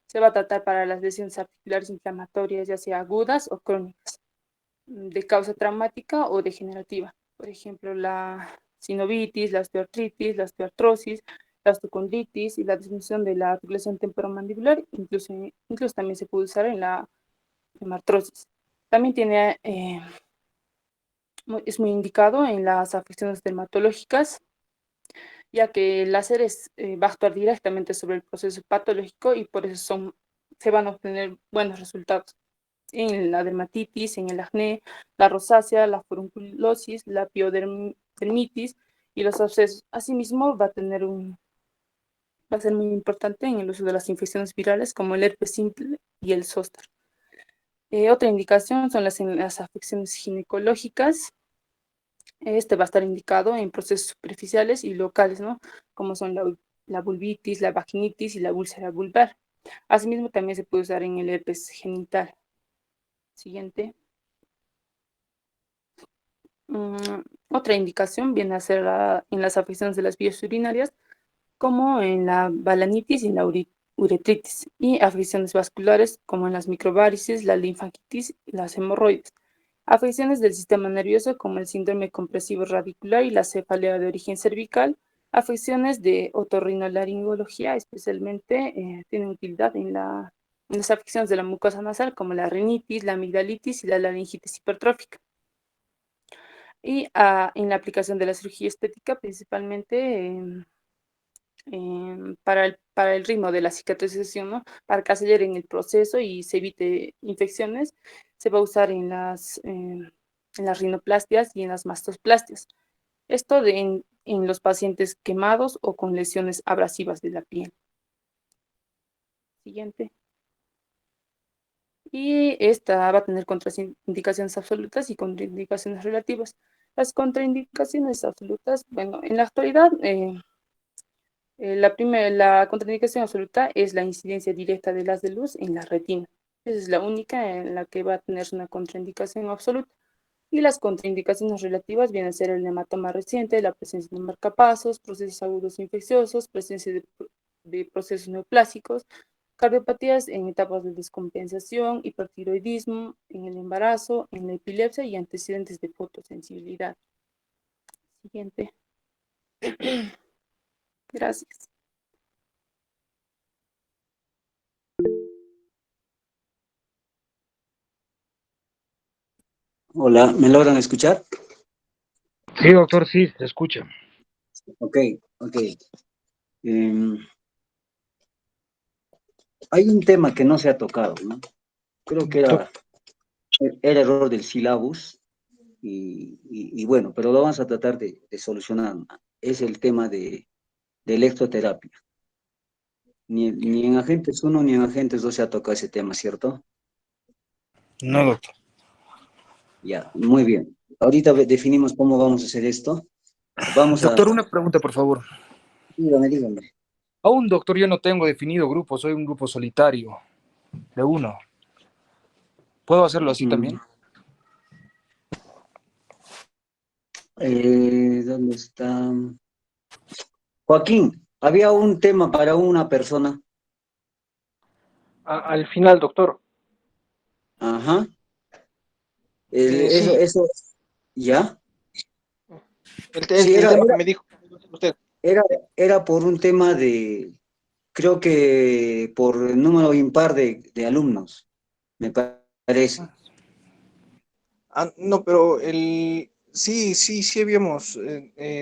Se va a tratar para las lesiones articulares inflamatorias, ya sea agudas o crónicas, de causa traumática o degenerativa. Por ejemplo, la sinovitis, la osteoartritis, la osteoartrosis, la osteocondritis y la disminución de la articulación temporomandibular, incluso también se puede usar en la artrosis. También tiene, es muy indicado en las afecciones dermatológicas, ya que el láser va a actuar directamente sobre el proceso patológico y por eso se van a obtener buenos resultados en la dermatitis, en el acné, la rosácea, la furunculosis, la piodermitis y los abscesos. Asimismo, va a ser muy importante en el uso de las infecciones virales como el herpes simple y el zóster. Otra indicación son las afecciones ginecológicas. Este va a estar indicado en procesos superficiales y locales, ¿no? Como son la vulvitis, la vaginitis y la úlcera vulvar. Asimismo, también se puede usar en el herpes genital. Siguiente. Otra indicación viene a ser en las afecciones de las vías urinarias, como en la balanitis y la uretritis, y afecciones vasculares como en las microvarices, la linfangitis y las hemorroides. Afecciones del sistema nervioso como el síndrome compresivo radicular y la cefalea de origen cervical. Afecciones de otorrinolaringología, especialmente tienen utilidad en las afecciones de la mucosa nasal como la rinitis, la amigdalitis y la laringitis hipertrófica. Y en la aplicación de la cirugía estética, principalmente para el ritmo de la cicatrización, ¿no? Para que aceleren el proceso y se evite infecciones, se va a usar en las rinoplastias y en las mastoplastias. Esto en los pacientes quemados o con lesiones abrasivas de la piel. Siguiente. Y esta va a tener contraindicaciones absolutas y contraindicaciones relativas. Las contraindicaciones absolutas, bueno, en la actualidad, la contraindicación absoluta es la incidencia directa del haz de luz en la retina. Esa es la única en la que va a tener una contraindicación absoluta. Y las contraindicaciones relativas vienen a ser el hematoma reciente, la presencia de marcapasos, procesos agudos infecciosos, presencia de procesos neoplásicos, cardiopatías en etapas de descompensación, hipertiroidismo, en el embarazo, en la epilepsia y antecedentes de fotosensibilidad. Siguiente. Gracias. Hola, ¿me logran escuchar? Sí, doctor, sí, se escucha. Ok, ok. Hay un tema que no se ha tocado, ¿no? Creo que era error del sílabus y bueno, pero lo vamos a tratar de solucionar. Es el tema de electroterapia. Ni en Agentes 1 ni en Agentes 2 se ha tocado ese tema, ¿cierto? No, doctor. Ya, muy bien. Ahorita definimos cómo vamos a hacer esto. Vamos a... Doctor, una pregunta, por favor. Dígame, dígame. Aún, doctor, yo no tengo definido grupo, soy un grupo solitario, de uno. ¿Puedo hacerlo así también? ¿Dónde está? Joaquín, había un tema para una persona. Al final, doctor. Ajá. Sí, Eso, ¿ya? el, Sí, el tema que me dijo usted. era, era por un tema de, creo que por número impar de alumnos, me parece. No, pero sí habíamos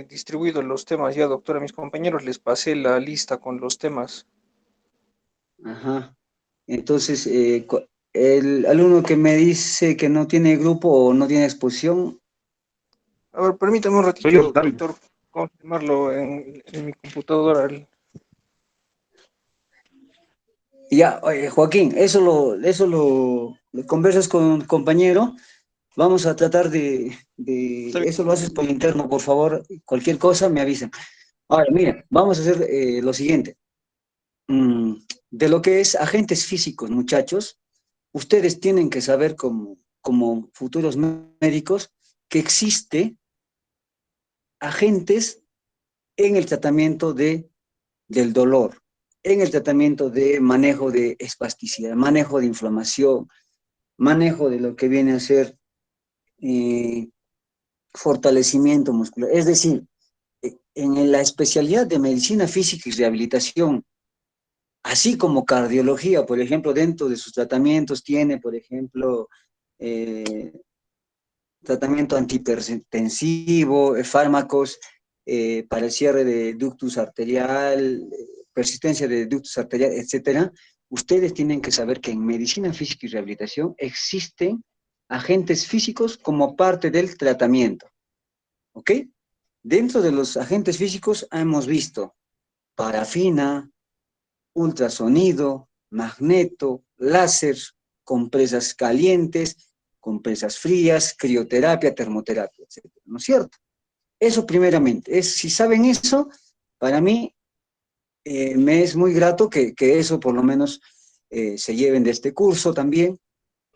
distribuido los temas ya, doctor. A mis compañeros les pasé la lista con los temas. Ajá. Entonces, el alumno que me dice que no tiene grupo o no tiene exposición, A ver, permítame un Soy yo, ratito, doctor. doctor, confirmarlo en mi computadora. ya, Joaquín, lo conversas con un compañero. Vamos a tratar Está bien. eso lo haces por interno, por favor. Cualquier cosa me avisan. Ahora, miren, vamos a hacer lo siguiente. Mm, de lo que es agentes físicos, muchachos, ustedes tienen que saber como futuros médicos que existe agentes en el tratamiento del dolor, en el tratamiento de manejo de espasticidad, manejo de inflamación, manejo de lo que viene a ser eh, fortalecimiento muscular. Es decir, en la especialidad de medicina física y rehabilitación, así como cardiología, por ejemplo, dentro de sus tratamientos tiene, por ejemplo, eh, tratamiento antihipertensivo, fármacos para el cierre de ductus arterial, persistencia de ductus arterial, etcétera. Ustedes tienen que saber que en medicina física y rehabilitación existen agentes físicos como parte del tratamiento, ¿ok? Dentro de los agentes físicos hemos visto parafina, ultrasonido, magneto, láser, compresas calientes, compresas frías, crioterapia, termoterapia, etcétera, ¿no es cierto? Eso primeramente, si saben eso, para mí me es muy grato que eso por lo menos se lleven de este curso también,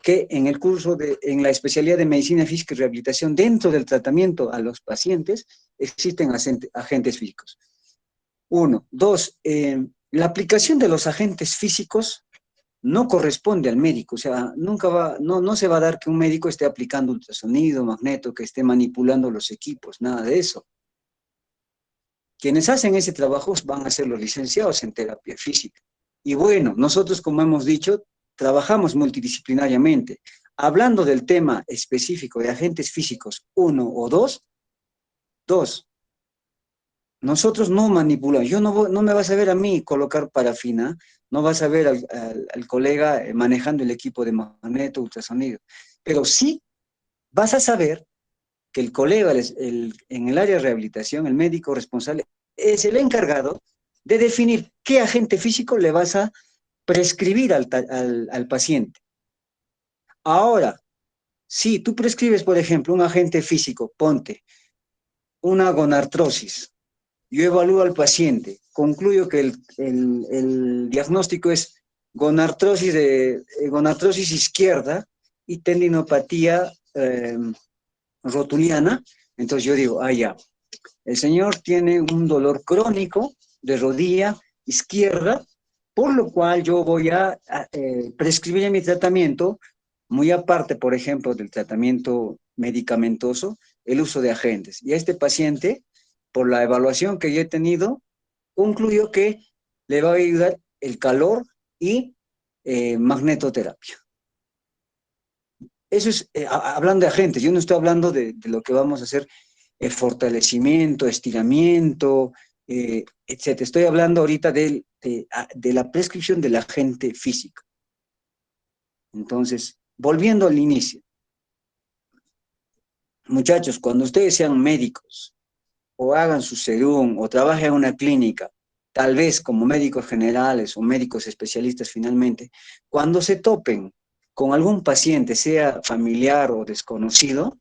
que en el curso, en la especialidad de medicina física y rehabilitación, dentro del tratamiento a los pacientes, existen agentes físicos. Uno. Dos, la aplicación de los agentes físicos no corresponde al médico, o sea, no se va a dar que un médico esté aplicando ultrasonido, magneto, que esté manipulando los equipos, nada de eso. Quienes hacen ese trabajo van a ser los licenciados en terapia física. Y bueno, nosotros, como hemos dicho, trabajamos multidisciplinariamente. Hablando del tema específico de agentes físicos 1 o 2, nosotros no manipulamos. No me vas a ver a mí colocar parafina, no vas a ver al colega manejando el equipo de magneto, ultrasonido, pero sí vas a saber que el colega en el área de rehabilitación, el médico responsable, es el encargado de definir qué agente físico le vas a prescribir al paciente. Ahora, si tú prescribes, por ejemplo, un agente físico, ponte una gonartrosis, yo evalúo al paciente, concluyo que el diagnóstico es gonartrosis izquierda y tendinopatía rotuliana, entonces yo digo, ya, el señor tiene un dolor crónico de rodilla izquierda, por lo cual yo voy a prescribir mi tratamiento, muy aparte, por ejemplo, del tratamiento medicamentoso, el uso de agentes. Y a este paciente, por la evaluación que yo he tenido, concluyó que le va a ayudar el calor y magnetoterapia. Eso es hablando de agentes, yo no estoy hablando de lo que vamos a hacer, fortalecimiento, estiramiento, etc. Estoy hablando ahorita de la prescripción del agente físico. Entonces, volviendo al inicio, muchachos, cuando ustedes sean médicos o hagan su serum o trabajen en una clínica, tal vez como médicos generales o médicos especialistas finalmente, cuando se topen con algún paciente, sea familiar o desconocido,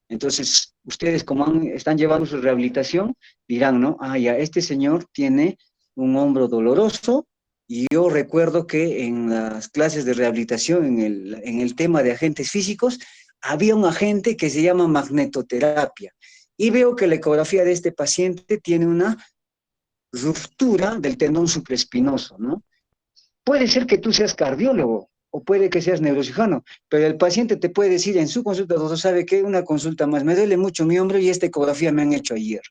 entonces ustedes como están llevando su rehabilitación, dirán, ¿no? Ya, este señor tiene un hombro doloroso, y yo recuerdo que en las clases de rehabilitación, en el tema de agentes físicos, había un agente que se llama magnetoterapia, y veo que la ecografía de este paciente tiene una ruptura del tendón supraespinoso, ¿no? Puede ser que tú seas cardiólogo o puede que seas neurocirujano, pero el paciente te puede decir en su consulta, doctor, ¿sabe qué? Una consulta más, me duele mucho mi hombro y esta ecografía me han hecho ayer.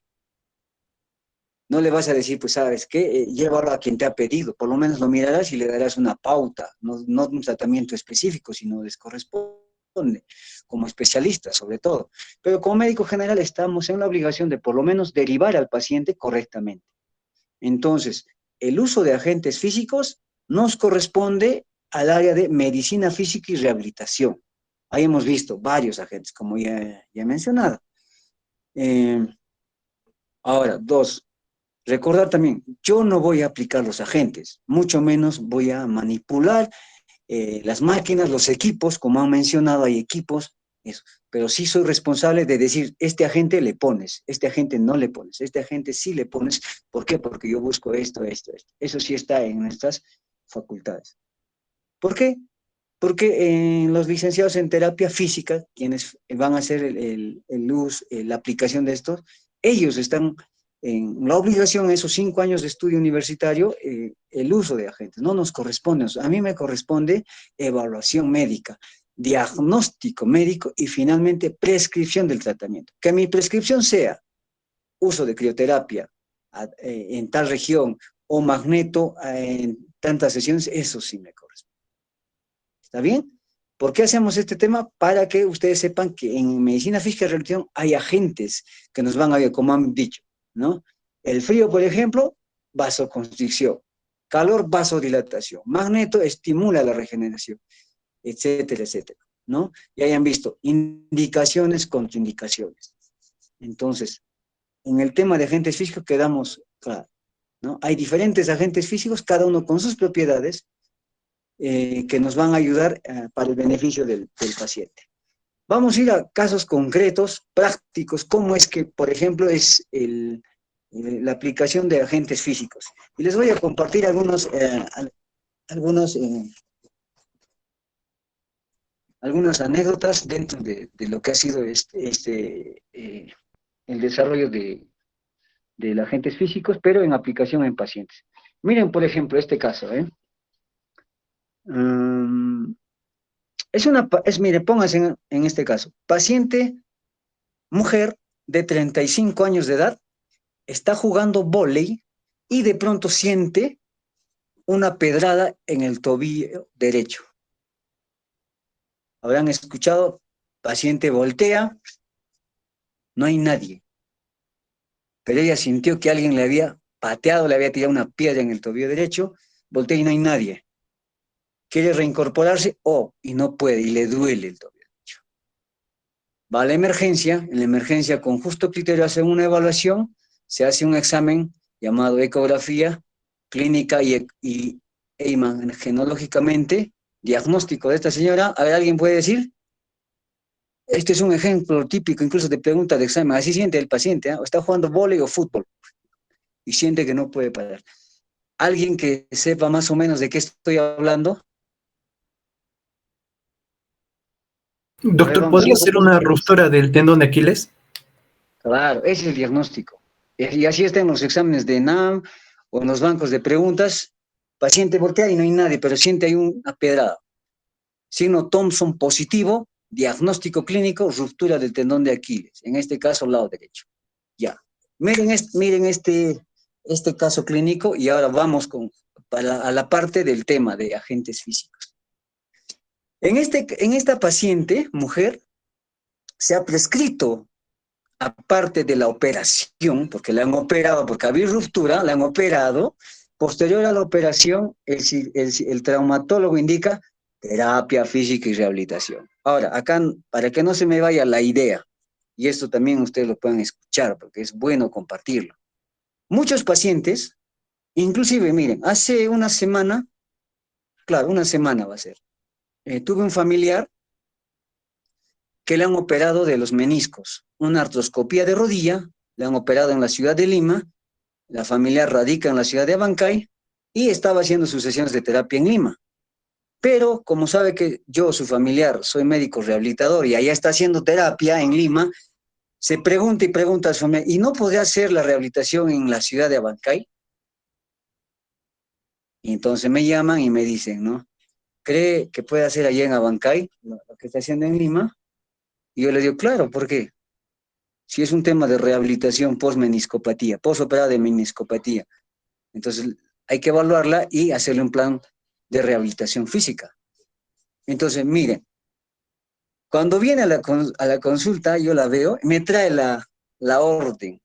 No le vas a decir, pues, ¿sabes qué? Llévalo a quien te ha pedido, por lo menos lo mirarás y le darás una pauta, no un tratamiento específico, sino les corresponde, como especialista sobre todo. Pero como médico general estamos en la obligación de por lo menos derivar al paciente correctamente. Entonces, el uso de agentes físicos nos corresponde al área de medicina física y rehabilitación. Ahí hemos visto varios agentes, como ya he mencionado. Ahora, dos, recordar también, yo no voy a aplicar los agentes, mucho menos voy a manipular las máquinas, los equipos, como han mencionado, hay equipos, eso, pero sí soy responsable de decir, este agente le pones, este agente no le pones, este agente sí le pones. ¿Por qué? Porque yo busco esto. Eso sí está en nuestras facultades. ¿Por qué? Porque los licenciados en terapia física, quienes van a hacer la aplicación de estos, ellos están en la obligación, esos 5 años de estudio universitario, el uso de agentes. No nos corresponde, a mí me corresponde evaluación médica, diagnóstico médico y finalmente prescripción del tratamiento. Que mi prescripción sea uso de crioterapia en tal región o magneto en tantas sesiones, eso sí me corresponde. ¿Está bien? ¿Por qué hacemos este tema? Para que ustedes sepan que en medicina física y rehabilitación hay agentes que nos van a ver, como han dicho, ¿no? El frío, por ejemplo, vasoconstricción. Calor, vasodilatación. Magneto estimula la regeneración, etcétera, etcétera, ¿no? Y hayan visto indicaciones, contraindicaciones. Entonces, en el tema de agentes físicos quedamos claro, ¿no? Hay diferentes agentes físicos, cada uno con sus propiedades, que nos van a ayudar para el beneficio del paciente. Vamos a ir a casos concretos, prácticos, cómo es que, por ejemplo, es la aplicación de agentes físicos. Y les voy a compartir algunas anécdotas dentro de lo que ha sido el desarrollo de agentes físicos, pero en aplicación en pacientes. Miren, por ejemplo, este caso, ¿eh? Mire, pónganse en este caso, paciente, mujer de 35 años de edad, está jugando vóley y de pronto siente una pedrada en el tobillo derecho. Habrán escuchado, paciente voltea, no hay nadie, pero ella sintió que alguien le había pateado, le había tirado una piedra en el tobillo derecho, voltea y no hay nadie. Quiere reincorporarse, y no puede, y le duele el tobillo derecho. Va a la emergencia, en la emergencia con justo criterio hacen una evaluación, se hace un examen llamado ecografía clínica y imagenológicamente, diagnóstico de esta señora. A ver, ¿alguien puede decir? Este es un ejemplo típico incluso de pregunta de examen. Así siente el paciente, ¿eh? Está jugando vóley o fútbol y siente que no puede parar. ¿Alguien que sepa más o menos de qué estoy hablando? Doctor, ¿podría ser una ruptura del tendón de Aquiles? Claro, ese es el diagnóstico. Y así está en los exámenes de NAM o en los bancos de preguntas. Paciente voltea y no hay nadie, pero siente ahí una pedrada. Signo Thompson positivo, diagnóstico clínico, ruptura del tendón de Aquiles. En este caso, lado derecho. Ya. Miren este caso clínico y ahora vamos a la parte del tema de agentes físicos. En esta paciente, mujer, se ha prescrito, aparte de la operación, porque la han operado, porque había ruptura, la han operado, posterior a la operación, el traumatólogo indica terapia física y rehabilitación. Ahora, acá, para que no se me vaya la idea, y esto también ustedes lo pueden escuchar, porque es bueno compartirlo. Muchos pacientes, inclusive, miren, hace una semana, claro, una semana va a ser, tuve un familiar que le han operado de los meniscos, una artroscopía de rodilla, le han operado en la ciudad de Lima, la familia radica en la ciudad de Abancay y estaba haciendo sus sesiones de terapia en Lima. Pero como sabe que yo, su familiar, soy médico rehabilitador y allá está haciendo terapia en Lima, se pregunta y pregunta a su familiar, ¿y no podría hacer la rehabilitación en la ciudad de Abancay? Y entonces me llaman y me dicen, ¿no? ¿Cree que puede hacer allá en Abancay lo que está haciendo en Lima? Y yo le digo, claro, ¿por qué? Si es un tema de rehabilitación post-meniscopatía, post-operada de meniscopatía. Entonces hay que evaluarla y hacerle un plan de rehabilitación física. Entonces, miren, cuando viene a la consulta, yo la veo, me trae la orden.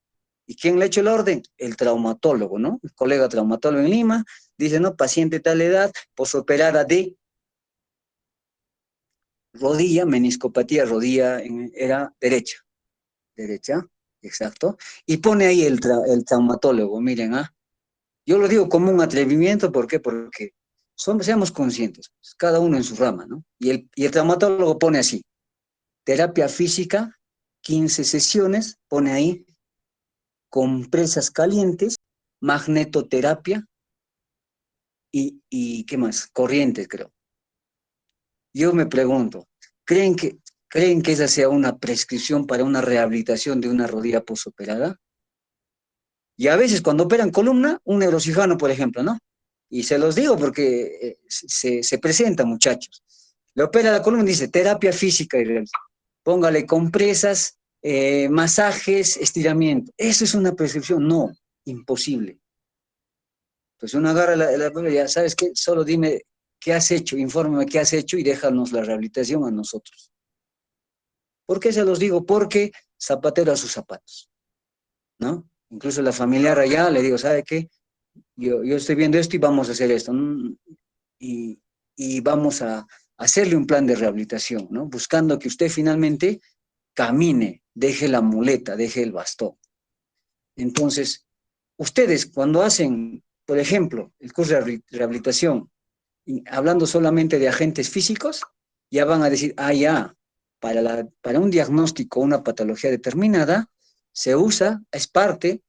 ¿Y quién le ha hecho la orden? El traumatólogo, ¿no? El colega traumatólogo en Lima, dice, no, paciente tal edad, posoperada de rodilla, meniscopatía, rodilla era derecha, exacto, y pone ahí el traumatólogo, miren, yo lo digo como un atrevimiento, ¿por qué? Porque seamos conscientes, cada uno en su rama, ¿no? Y el traumatólogo pone así, terapia física, 15 sesiones, pone ahí compresas calientes, magnetoterapia y ¿qué más? Corrientes, creo. Yo me pregunto, ¿creen que esa sea una prescripción para una rehabilitación de una rodilla posoperada? Y a veces cuando operan columna, un neurocirujano, por ejemplo, ¿no? Y se los digo porque se presenta, muchachos. Le opera la columna y dice terapia física y rehabilitación. Póngale compresas masajes, estiramiento. ¿Eso es una prescripción? No, imposible. Pues uno agarra la ya sabes qué, solo dime qué has hecho, infórmame qué has hecho y déjanos la rehabilitación a nosotros. ¿Por qué se los digo? Porque zapatero a sus zapatos, ¿no? Incluso la familiar allá le digo, ¿sabe qué? Yo estoy viendo esto y vamos a hacer esto, ¿no? Y vamos a hacerle un plan de rehabilitación, ¿no? Buscando que usted finalmente camine, deje la muleta, deje el bastón. Entonces, ustedes cuando hacen, por ejemplo, el curso de rehabilitación, hablando solamente de agentes físicos, ya van a decir, ah, ya, para un diagnóstico, una patología determinada, se usa, es parte,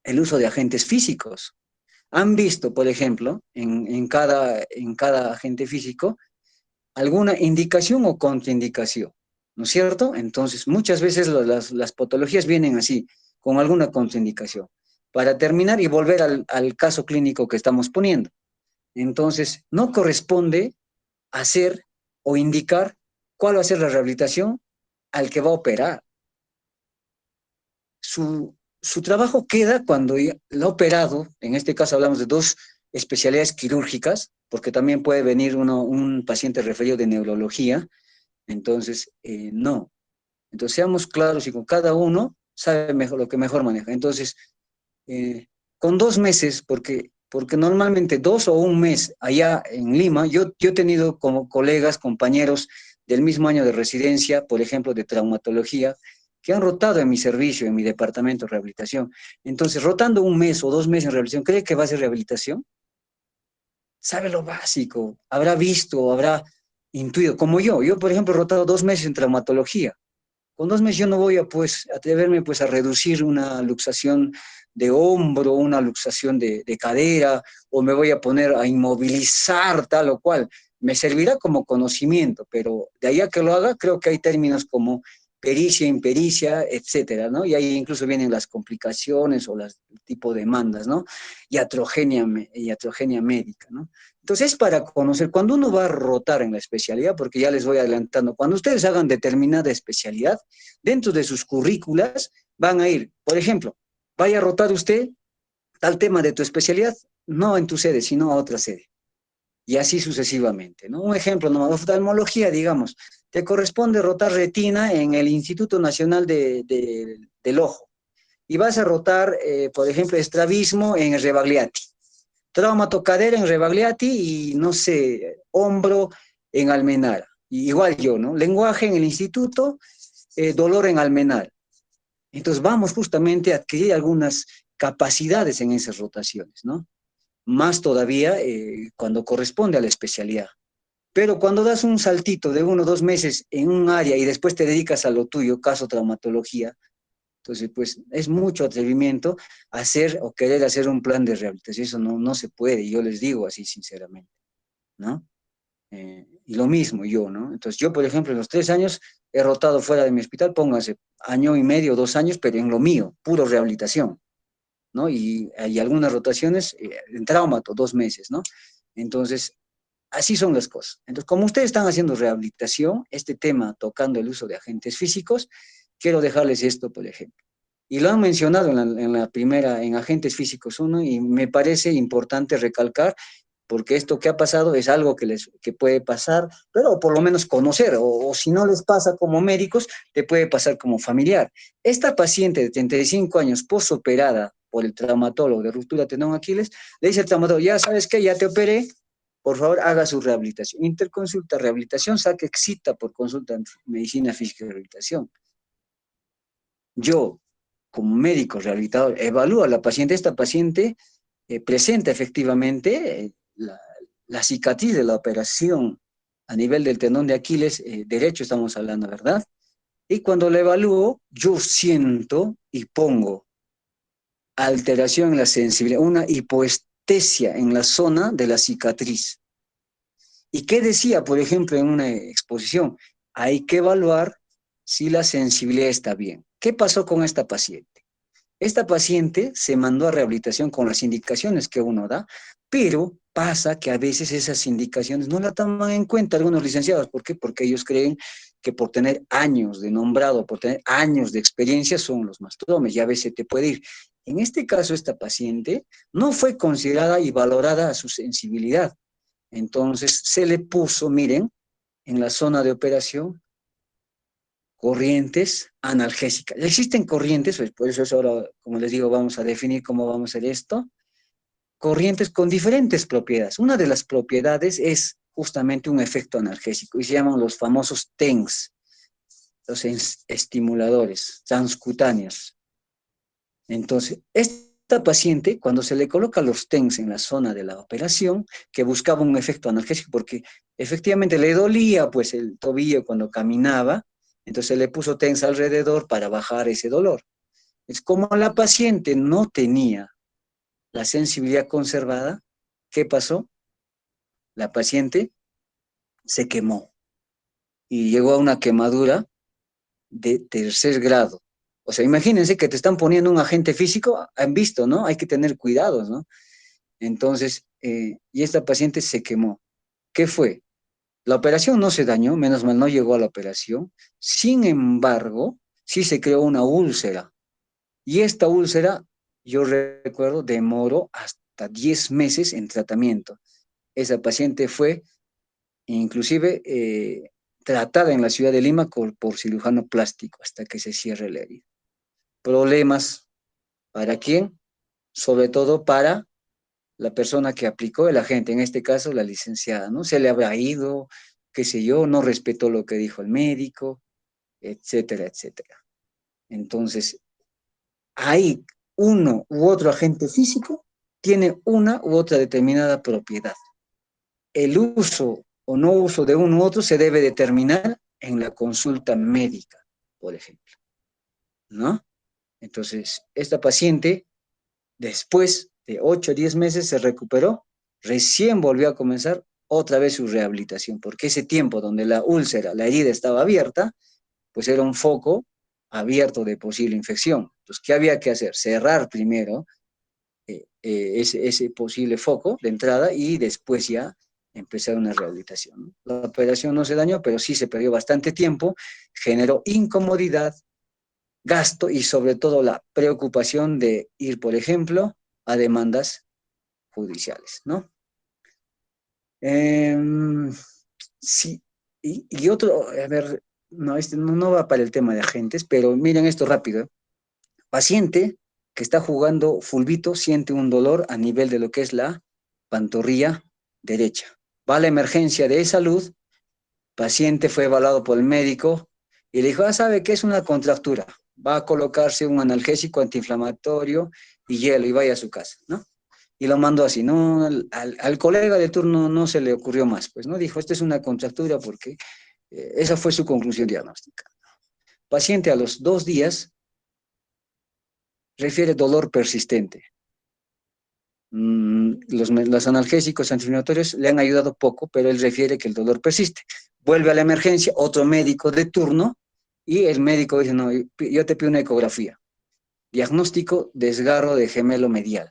el uso de agentes físicos. Han visto, por ejemplo, en cada agente físico, alguna indicación o contraindicación, ¿no es cierto? Entonces, muchas veces las patologías vienen así, con alguna contraindicación. Para terminar y volver al caso clínico que estamos poniendo. Entonces, no corresponde hacer o indicar cuál va a ser la rehabilitación al que va a operar. Su trabajo queda cuando lo ha operado, en este caso hablamos de dos especialidades quirúrgicas, porque también puede venir un paciente referido de neurología, entonces no. Entonces seamos claros y con cada uno sabe mejor lo que mejor maneja. Entonces, con 2 meses, porque normalmente 2 o 1 mes allá en Lima, yo he tenido como colegas, compañeros del mismo año de residencia, por ejemplo, de traumatología, que han rotado en mi servicio, en mi departamento de rehabilitación. Entonces, rotando 1 mes o 2 meses en rehabilitación, ¿cree que va a ser rehabilitación? Sabe lo básico, habrá visto, habrá intuido, como yo, por ejemplo, he rotado 2 meses en traumatología. Con 2 meses yo no voy a pues atreverme pues a reducir una luxación de hombro, una luxación de cadera, o me voy a poner a inmovilizar tal o cual. Me servirá como conocimiento, pero de ahí a que lo haga, creo que hay términos como pericia, impericia, etcétera, ¿no? Y ahí incluso vienen las complicaciones o las tipo de demandas, ¿no? Iatrogenia médica, ¿no? Entonces, para conocer, cuando uno va a rotar en la especialidad, porque ya les voy adelantando, cuando ustedes hagan determinada especialidad, dentro de sus currículas van a ir, por ejemplo, vaya a rotar usted tal tema de tu especialidad, no en tu sede, sino a otra sede. Y así sucesivamente, ¿no? Un ejemplo, ¿no? Oftalmología, digamos, te corresponde rotar retina en el Instituto Nacional del Ojo. Y vas a rotar, por ejemplo, estrabismo en el Rebagliati, traumatocadera en Rebagliati y, no sé, hombro en Almenara. Y igual yo, ¿no? Lenguaje en el instituto, dolor en Almenara. Entonces vamos justamente a adquirir algunas capacidades en esas rotaciones, ¿no? Más todavía cuando corresponde a la especialidad. Pero cuando das un saltito de 1 o 2 meses en un área y después te dedicas a lo tuyo, caso traumatología, entonces pues es mucho atrevimiento hacer o querer hacer un plan de rehabilitación. Eso no se puede, yo les digo así sinceramente, ¿no? Y lo mismo yo, ¿no? Entonces yo, por ejemplo, en los 3 años he rotado fuera de mi hospital, pónganse 1 año y medio, 2 años, pero en lo mío, puro rehabilitación, ¿no? Y hay algunas rotaciones en traumato, 2 meses, ¿no? Entonces, así son las cosas. Entonces, como ustedes están haciendo rehabilitación, este tema tocando el uso de agentes físicos, quiero dejarles esto, por ejemplo. Y lo han mencionado en la primera, en agentes físicos 1, y me parece importante recalcar, porque esto que ha pasado es algo que puede pasar, pero por lo menos conocer, o si no les pasa como médicos, te puede pasar como familiar. Esta paciente de 35 años, posoperada por el traumatólogo de ruptura tendón Aquiles, le dice al traumatólogo, ya sabes qué, ya te operé, por favor haga su rehabilitación. Interconsulta, rehabilitación, saque cita por consulta en medicina física y rehabilitación. Yo, como médico rehabilitador, evalúo a la paciente. Esta paciente presenta efectivamente la cicatriz de la operación a nivel del tendón de Aquiles derecho, estamos hablando, ¿verdad? Y cuando la evalúo, yo siento y pongo alteración en la sensibilidad, una hipoestesia en la zona de la cicatriz. ¿Y qué decía, por ejemplo, en una exposición? Hay que evaluar si la sensibilidad está bien. ¿Qué pasó con esta paciente? Esta paciente se mandó a rehabilitación con las indicaciones que uno da, pero pasa que a veces esas indicaciones no la toman en cuenta algunos licenciados. ¿Por qué? Porque ellos creen que por tener años de nombrado, por tener años de experiencia, son los mastromes, ya ves, se te puede ir. En este caso, esta paciente no fue considerada y valorada a su sensibilidad. Entonces, se le puso, miren, en la zona de operación, corrientes analgésicas. Ya existen corrientes, pues por eso es ahora, como les digo, vamos a definir cómo vamos a hacer esto. Corrientes con diferentes propiedades. Una de las propiedades es justamente un efecto analgésico y se llaman los famosos TENS, los estimuladores transcutáneos. Entonces, esta paciente, cuando se le coloca los TENS en la zona de la operación, que buscaba un efecto analgésico porque efectivamente le dolía pues el tobillo cuando caminaba, entonces se le puso TENS alrededor para bajar ese dolor. Es como la paciente no tenía la sensibilidad conservada, ¿qué pasó? La paciente se quemó y llegó a una quemadura de tercer grado. O sea, imagínense que te están poniendo un agente físico, han visto, ¿no? Hay que tener cuidados, ¿no? Entonces, y esta paciente se quemó. ¿Qué fue? La operación no se dañó, menos mal no llegó a la operación. Sin embargo, sí se creó una úlcera. Y esta úlcera, yo recuerdo, demoró hasta 10 meses en tratamiento. Esa paciente fue inclusive tratada en la ciudad de Lima por cirujano plástico hasta que se cierre la herida. Problemas, ¿para quién? Sobre todo para la persona que aplicó el agente, en este caso la licenciada, ¿no? Se le habrá ido, qué sé yo, no respetó lo que dijo el médico, etcétera, etcétera. Entonces, hay uno u otro agente físico, tiene una u otra determinada propiedad. El uso o no uso de uno u otro se debe determinar en la consulta médica, por ejemplo, ¿no? Entonces, esta paciente, después de 8 o 10 meses, se recuperó, recién volvió a comenzar otra vez su rehabilitación, porque ese tiempo donde la úlcera, la herida estaba abierta, pues era un foco abierto de posible infección. Entonces, ¿qué había que hacer? Cerrar primero ese posible foco de entrada y después ya empezar una rehabilitación. La operación no se dañó, pero sí se perdió bastante tiempo, generó incomodidad, gasto y sobre todo la preocupación de ir, por ejemplo, a demandas judiciales, ¿no? Sí, y otro, a ver, no, este no va para el tema de agentes, pero miren esto rápido. Paciente que está jugando fulbito siente un dolor a nivel de lo que es la pantorrilla derecha. Va a la emergencia de salud, paciente fue evaluado por el médico y le dijo, ¿sabe qué es una contractura? Va a colocarse un analgésico antiinflamatorio y hielo y vaya a su casa, ¿no? Y lo mandó así, ¿no? Al colega de turno no se le ocurrió más, pues, ¿no? Dijo, esta es una contractura porque esa fue su conclusión diagnóstica. Paciente a los 2 días refiere dolor persistente. Los analgésicos antiinflamatorios le han ayudado poco, pero él refiere que el dolor persiste. Vuelve a la emergencia, otro médico de turno, y el médico dice, no, yo te pido una ecografía. Diagnóstico, desgarro de gemelo medial.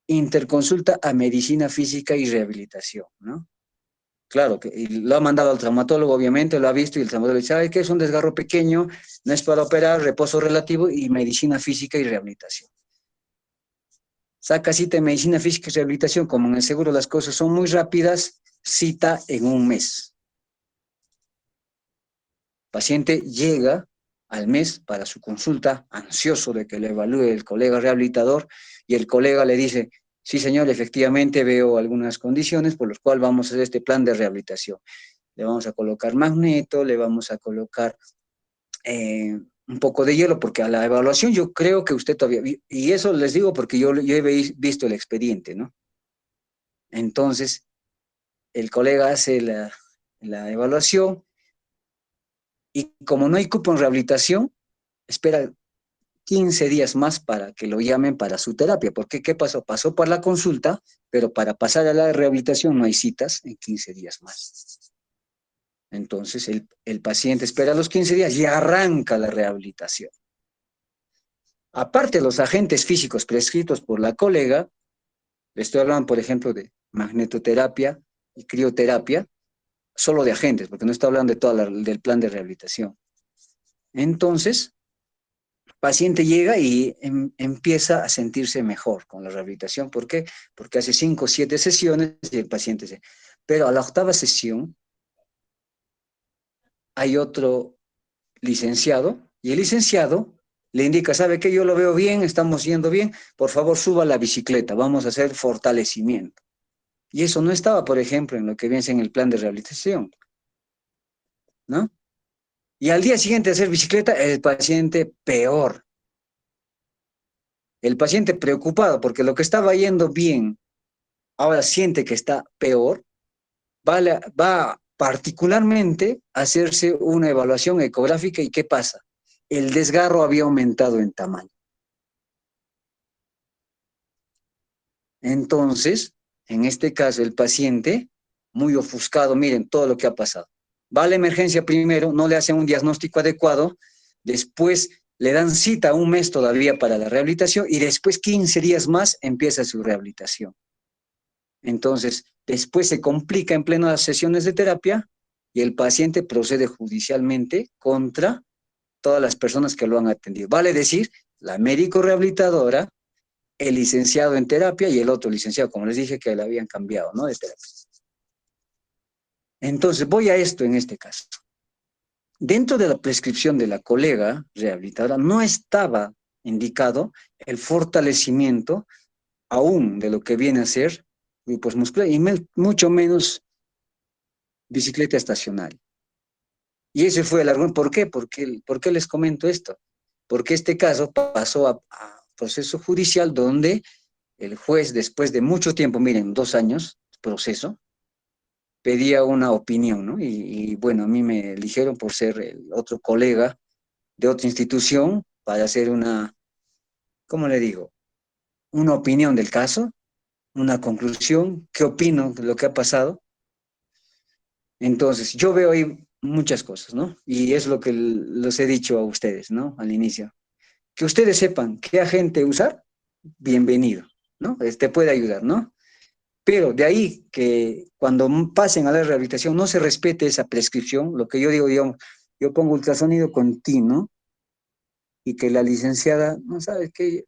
Interconsulta a medicina física y rehabilitación, ¿no? Claro, que lo ha mandado al traumatólogo, obviamente, lo ha visto, y el traumatólogo dice, ¿sabe qué? Es un desgarro pequeño, no es para operar, reposo relativo y medicina física y rehabilitación. Saca cita en medicina física y rehabilitación, como en el seguro las cosas son muy rápidas, cita en un mes. Paciente llega al mes para su consulta, ansioso de que le evalúe el colega rehabilitador, y el colega le dice, sí señor, efectivamente veo algunas condiciones por las cuales vamos a hacer este plan de rehabilitación. Le vamos a colocar magneto, le vamos a colocar un poco de hielo, porque a la evaluación yo creo que usted todavía, y eso les digo porque yo he visto el expediente, ¿no? Entonces, el colega hace la evaluación y como no hay cupo en rehabilitación, espera 15 días más para que lo llamen para su terapia. Porque ¿qué pasó? Pasó por la consulta, pero para pasar a la rehabilitación no hay citas en 15 días más. Entonces, el paciente espera los 15 días y arranca la rehabilitación. Aparte de los agentes físicos prescritos por la colega, le estoy hablando, por ejemplo, de magnetoterapia y crioterapia, solo de agentes, porque no está hablando de del plan de rehabilitación. Entonces, el paciente llega y empieza a sentirse mejor con la rehabilitación. ¿Por qué? Porque hace 5 o 7 sesiones y el paciente se... Pero a la 8ª sesión hay otro licenciado y el licenciado le indica, ¿sabe qué? Yo lo veo bien, estamos yendo bien, por favor suba la bicicleta, vamos a hacer fortalecimiento. Y eso no estaba, por ejemplo, en lo que viene en el plan de rehabilitación, ¿no? Y al día siguiente de hacer bicicleta, el paciente peor. El paciente preocupado porque lo que estaba yendo bien, ahora siente que está peor, va particularmente a hacerse una evaluación ecográfica y ¿qué pasa? El desgarro había aumentado en tamaño. Entonces, en este caso, el paciente, muy ofuscado, miren todo lo que ha pasado. Va a la emergencia primero, no le hacen un diagnóstico adecuado, después le dan cita 1 mes todavía para la rehabilitación y después 15 días más empieza su rehabilitación. Entonces, después se complica en plenas sesiones de terapia y el paciente procede judicialmente contra todas las personas que lo han atendido. Vale decir, la médico rehabilitadora, el licenciado en terapia y el otro licenciado, como les dije, que le habían cambiado, ¿no? De terapia. Entonces, voy a esto en este caso. Dentro de la prescripción de la colega rehabilitadora no estaba indicado el fortalecimiento aún de lo que viene a ser grupos musculares y mucho menos bicicleta estacionaria. Y ese fue el argumento. ¿Por qué? ¿Por qué les comento esto? Porque este caso pasó a proceso judicial donde el juez, después de mucho tiempo, miren, 2 años, proceso, pedía una opinión, ¿no? Y bueno, a mí me eligieron por ser el otro colega de otra institución para hacer una, ¿cómo le digo? Una opinión del caso, una conclusión, qué opino de lo que ha pasado. Entonces, yo veo ahí muchas cosas, ¿no? Y es lo que les he dicho a ustedes, ¿no? Al inicio. Que ustedes sepan qué agente usar, bienvenido, ¿no? Este puede ayudar, ¿no? Pero de ahí que cuando pasen a la rehabilitación no se respete esa prescripción, lo que yo digo, yo pongo ultrasonido continuo y que la licenciada, no sabe qué,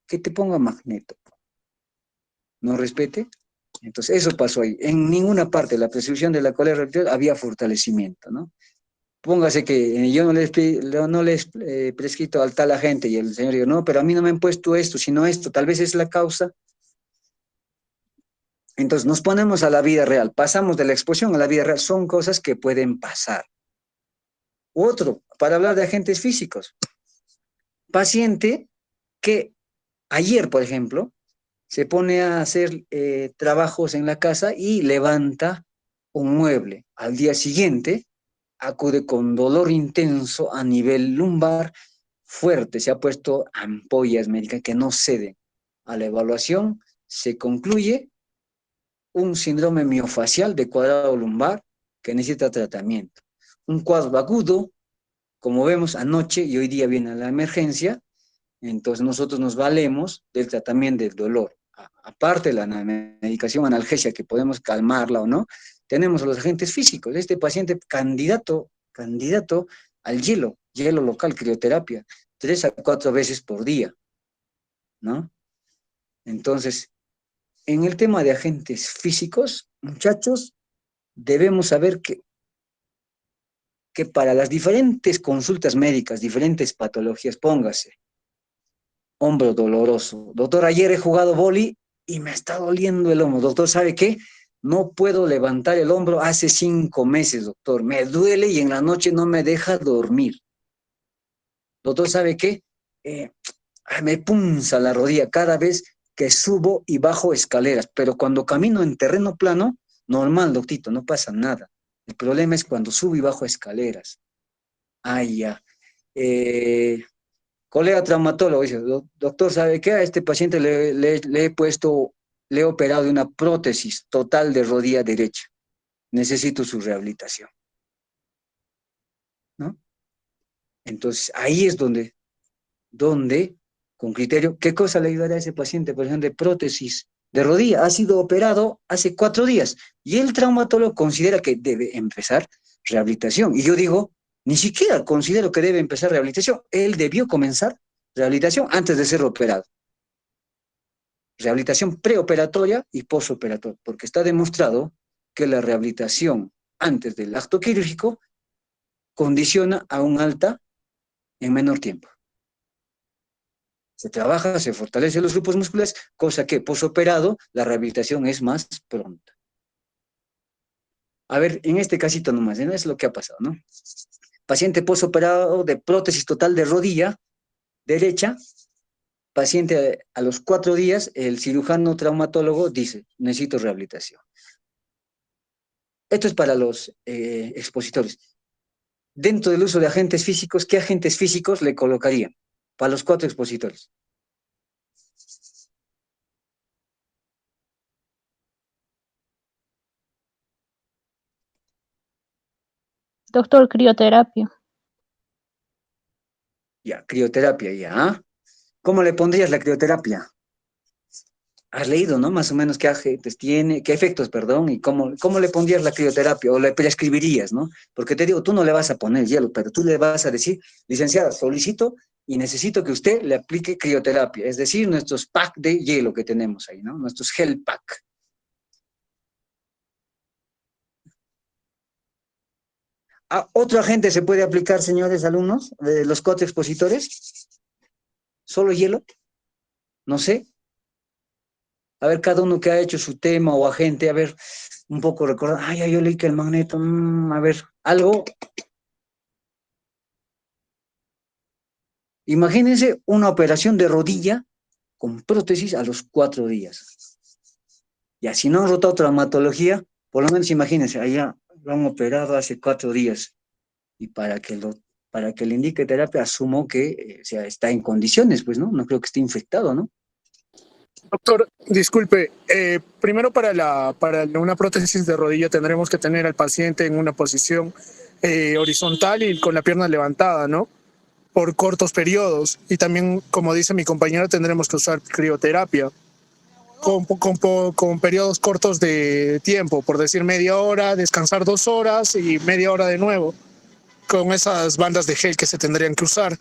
que te ponga magneto, no respete. Entonces, eso pasó ahí. En ninguna parte de la prescripción de la colega rehabilitadora había fortalecimiento, ¿no? Póngase que yo no les he prescrito al tal agente y el señor dijo, no, pero a mí no me han puesto esto, sino esto, tal vez es la causa. Entonces nos ponemos a la vida real, pasamos de la exposición a la vida real, son cosas que pueden pasar. Otro, para hablar de agentes físicos, paciente que ayer, por ejemplo, se pone a hacer trabajos en la casa y levanta un mueble. Al día siguiente acude con dolor intenso a nivel lumbar, fuerte, se ha puesto ampollas médicas que no ceden. A la evaluación se concluye un síndrome miofacial de cuadrado lumbar que necesita tratamiento. Un cuadro agudo, como vemos anoche y hoy día viene a la emergencia, entonces nosotros nos valemos del tratamiento del dolor. Aparte de la medicación analgesia que podemos calmarla o no, tenemos los agentes físicos. Este paciente candidato al hielo local, crioterapia, 3 a 4 veces por día, ¿no? Entonces, en el tema de agentes físicos, muchachos, debemos saber que para las diferentes consultas médicas, diferentes patologías, póngase, hombro doloroso. Doctor, ayer he jugado boli y me está doliendo el hombro. Doctor, ¿sabe qué? No puedo levantar el hombro hace 5 meses, doctor. Me duele y en la noche no me deja dormir. Doctor, ¿sabe qué? Me punza la rodilla cada vez que subo y bajo escaleras, pero cuando camino en terreno plano, normal, doctito, no pasa nada. El problema es cuando subo y bajo escaleras. Ay, ya. Colega traumatólogo dice, doctor, ¿sabe qué? A este paciente le he operado de una prótesis total de rodilla derecha. Necesito su rehabilitación, ¿no? Entonces, ahí es donde, con criterio, ¿qué cosa le ayudará a ese paciente? Por ejemplo, de prótesis de rodilla, ha sido operado hace 4 días y el traumatólogo considera que debe empezar rehabilitación. Y yo digo, ni siquiera considero que debe empezar rehabilitación. Él debió comenzar rehabilitación antes de ser operado. Rehabilitación preoperatoria y postoperatoria, porque está demostrado que la rehabilitación antes del acto quirúrgico condiciona a un alta en menor tiempo. Se trabaja, se fortalecen los grupos musculares, cosa que posoperado la rehabilitación es más pronta. A ver, en este casito nomás, ¿no? Es lo que ha pasado, ¿no? Paciente posoperado de prótesis total de rodilla derecha, paciente a los 4 días, el cirujano traumatólogo dice, necesito rehabilitación. Esto es para los expositores. Dentro del uso de agentes físicos, ¿qué agentes físicos le colocarían para los 4 expositores? Doctor, crioterapia. Ya, crioterapia, ya. ¿Cómo le pondrías la crioterapia? Has leído, ¿no? Más o menos qué agentes tiene, qué efectos, perdón, y cómo le pondrías la crioterapia o le prescribirías, ¿no? Porque te digo, tú no le vas a poner hielo, pero tú le vas a decir, licenciada, solicito y necesito que usted le aplique crioterapia, es decir, nuestros pack de hielo que tenemos ahí, ¿no? Nuestros gel pack. ¿Otro agente se puede aplicar, señores alumnos, de los 4 expositores? ¿Solo hielo? No sé. A ver, cada uno que ha hecho su tema o agente, a ver, un poco recordar, ay, yo leí que el magneto, a ver, algo. Imagínense una operación de rodilla con prótesis a los 4 días. Ya, si no han rotado traumatología, por lo menos imagínense, allá lo han operado hace 4 días. Y para que le indique terapia, asumo que o sea, está en condiciones, pues, ¿no? No creo que esté infectado, ¿no? Doctor, disculpe, primero para una prótesis de rodilla tendremos que tener al paciente en una posición horizontal y con la pierna levantada, ¿no? Por cortos periodos. Y también, como dice mi compañero, tendremos que usar crioterapia con periodos cortos de tiempo, por decir media hora, descansar 2 horas y media hora de nuevo, con esas bandas de gel que se tendrían que usar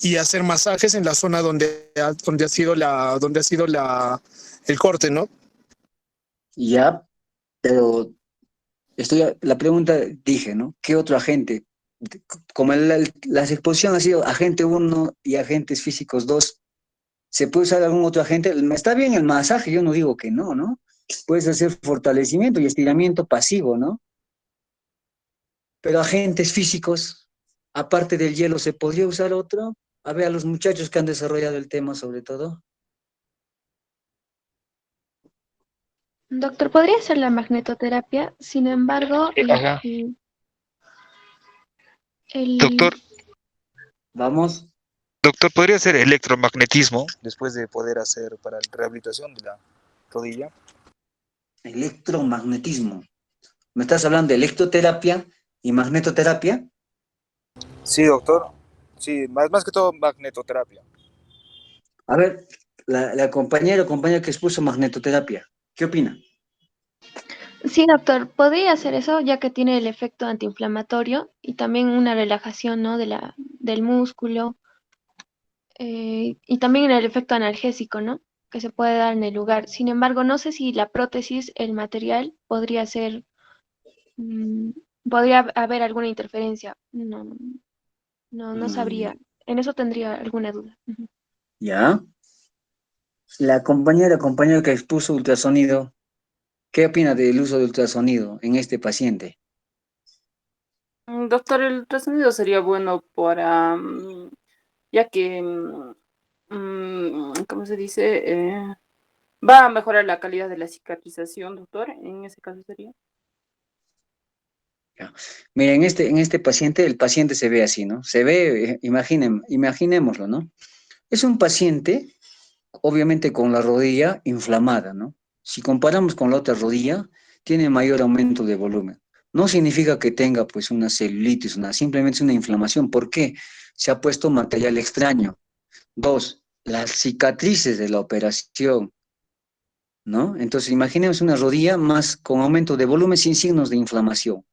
y hacer masajes en la zona donde ha sido el corte, ¿no? Ya, pero la pregunta dije, ¿no? ¿Qué otro agente? Como la exposición ha sido agente 1 y agentes físicos 2, ¿se puede usar algún otro agente? Está bien el masaje, yo no digo que no, ¿no? Puedes hacer fortalecimiento y estiramiento pasivo, ¿no? Pero agentes físicos, aparte del hielo, ¿se podría usar otro? A ver, a los muchachos que han desarrollado el tema sobre todo. Doctor, podría ser la magnetoterapia, sin embargo, Ajá. el- Doctor, Vamos, doctor, ¿podría ser electromagnetismo después de poder hacer para la rehabilitación de la rodilla? electromagnetismo. ¿Me estás hablando de electroterapia y magnetoterapia? Sí, doctor. Sí, más que todo magnetoterapia. A ver, la compañera o compañera que expuso magnetoterapia, ¿qué opina? Sí, doctor, podría hacer eso ya que tiene el efecto antiinflamatorio y también una relajación, ¿no? Del músculo y también el efecto analgésico, ¿no? Que se puede dar en el lugar. Sin embargo, no sé si la prótesis, el material, podría ser, mm, podría haber alguna interferencia. No Mm, sabría. En eso tendría alguna duda. Ujú. ya. La compañera que expuso ultrasonido, ¿qué opina del uso de ultrasonido en este paciente? Doctor, el ultrasonido sería bueno para, ya que, ¿cómo se dice? Va a mejorar la calidad de la cicatrización, doctor, en ese caso sería. Ya. Mira, en este paciente, el paciente se ve así, ¿no? Se ve, imaginémoslo, ¿no? Es un paciente, obviamente con la rodilla inflamada, ¿no? Si comparamos con la otra rodilla, tiene mayor aumento de volumen. No significa que tenga pues una celulitis, simplemente es una inflamación. ¿Por qué? Se ha puesto material extraño. 2, las cicatrices de la operación ¿no? Entonces, imaginemos una rodilla más con aumento de volumen sin signos de inflamación,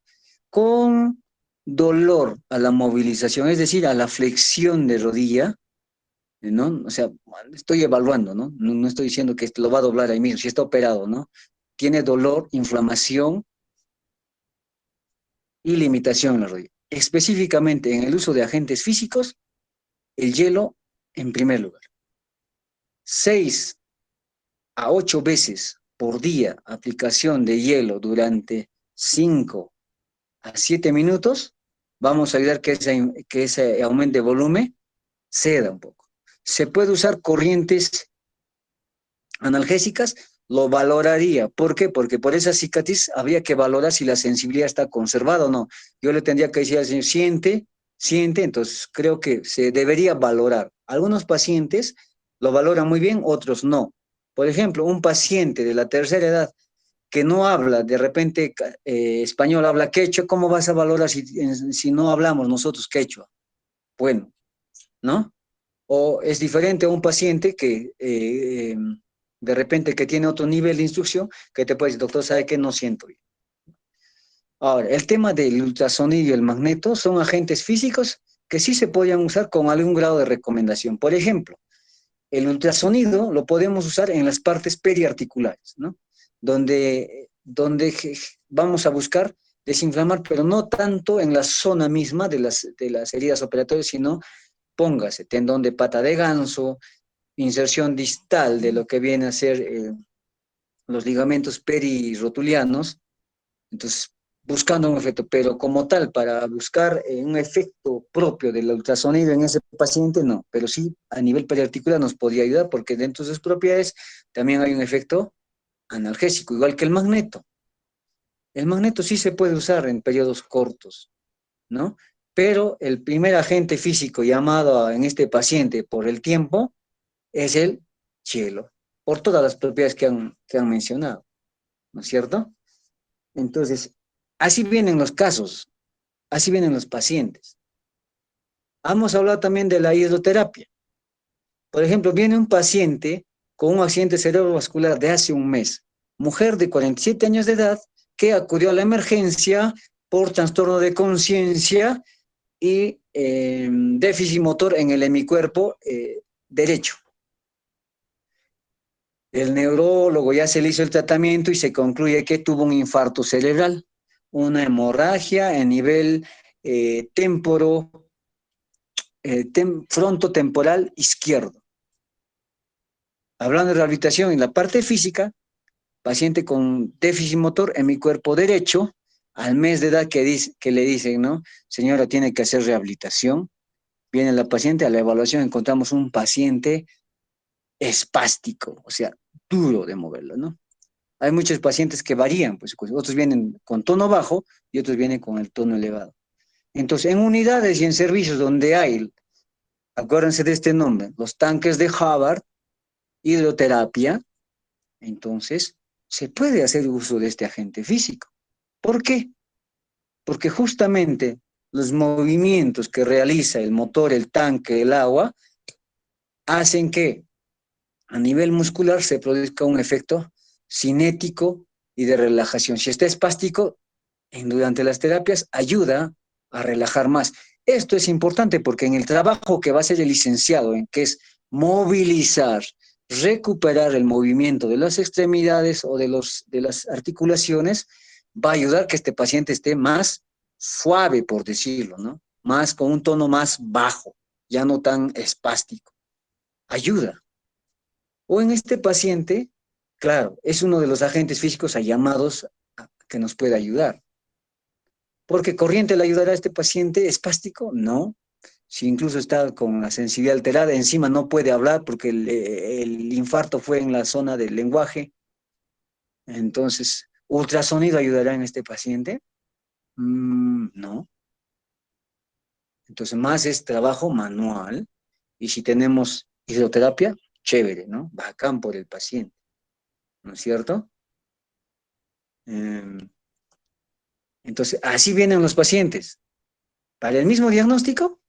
con dolor a la movilización, es decir, a la flexión de rodilla, ¿no? O sea, estoy evaluando, ¿no? No estoy diciendo que lo va a doblar ahí mismo, si está operado, ¿no? Tiene dolor, inflamación y limitación en la rodilla. Específicamente en el uso de agentes físicos, el hielo en primer lugar. 6 a 8 veces por día aplicación de hielo durante 5 a 7 minutos, vamos a ayudar que ese aumento de volumen ceda un poco. Se puede usar corrientes analgésicas, lo valoraría. ¿Por qué? Porque por esa cicatriz habría que valorar si la sensibilidad está conservada o no. Yo le tendría que decir al señor, siente, entonces creo que se debería valorar. Algunos pacientes lo valoran muy bien, otros no. Por ejemplo, un paciente de la tercera edad que no habla, de repente español, habla quechua, ¿cómo vas a valorar si no hablamos nosotros quechua? Bueno, ¿no? O es diferente a un paciente que de repente que tiene otro nivel de instrucción, que te puede decir, doctor, ¿sabe qué? No siento bien. Ahora, el tema del ultrasonido y el magneto son agentes físicos que sí se podían usar con algún grado de recomendación. Por ejemplo, el ultrasonido lo podemos usar en las partes periarticulares, ¿no? Donde vamos a buscar desinflamar, pero no tanto en la zona misma de las heridas operatorias, sino póngase tendón de pata de ganso, inserción distal de lo que viene a ser los ligamentos perirotulianos, entonces buscando un efecto, pero como tal, para buscar un efecto propio del ultrasonido en ese paciente, no, pero sí a nivel periarticular nos podría ayudar porque dentro de sus propiedades también hay un efecto analgésico, igual que el magneto. El magneto sí se puede usar en periodos cortos, ¿no? Pero el primer agente físico llamado en este paciente por el tiempo es el hielo, por todas las propiedades que han mencionado, ¿no es cierto? Entonces, así vienen los casos, así vienen los pacientes. Hemos hablado también de la hidroterapia. Por ejemplo, viene un paciente con un accidente cerebrovascular de hace un mes, mujer de 47 años de edad, que acudió a la emergencia por trastorno de conciencia y déficit motor en el hemicuerpo derecho. El neurólogo ya se le hizo el tratamiento y se concluye que tuvo un infarto cerebral, una hemorragia en nivel frontotemporal izquierdo. Hablando de rehabilitación en la parte física, paciente con déficit motor en mi cuerpo derecho, al mes de edad que le dicen, ¿no? Señora, tiene que hacer rehabilitación. Viene la paciente, a la evaluación encontramos un paciente espástico, o sea, duro de moverlo, ¿no? Hay muchos pacientes que varían, pues otros vienen con tono bajo y otros vienen con el tono elevado. Entonces, en unidades y en servicios donde hay, acuérdense de este nombre, los tanques de Hubbard, hidroterapia, entonces se puede hacer uso de este agente físico. ¿Por qué? Porque justamente los movimientos que realiza el motor, el tanque, el agua, hacen que a nivel muscular se produzca un efecto cinético y de relajación. Si está espástico, durante las terapias ayuda a relajar más. Esto es importante porque en el trabajo que va a hacer el licenciado, en que es movilizar, recuperar el movimiento de las extremidades o de las articulaciones, va a ayudar que este paciente esté más suave, por decirlo, ¿no? Más con un tono más bajo, ya no tan espástico. Ayuda. O en este paciente, claro, es uno de los agentes físicos llamados que nos puede ayudar. ¿Porque corriente le ayudará a este paciente espástico? No. Si incluso está con la sensibilidad alterada, encima no puede hablar porque el infarto fue en la zona del lenguaje. Entonces, ¿ultrasonido ayudará en este paciente? No. Entonces, más es trabajo manual. Y si tenemos hidroterapia, chévere, ¿no? Bacán por el paciente, ¿no es cierto? Entonces, así vienen los pacientes. Para el mismo diagnóstico,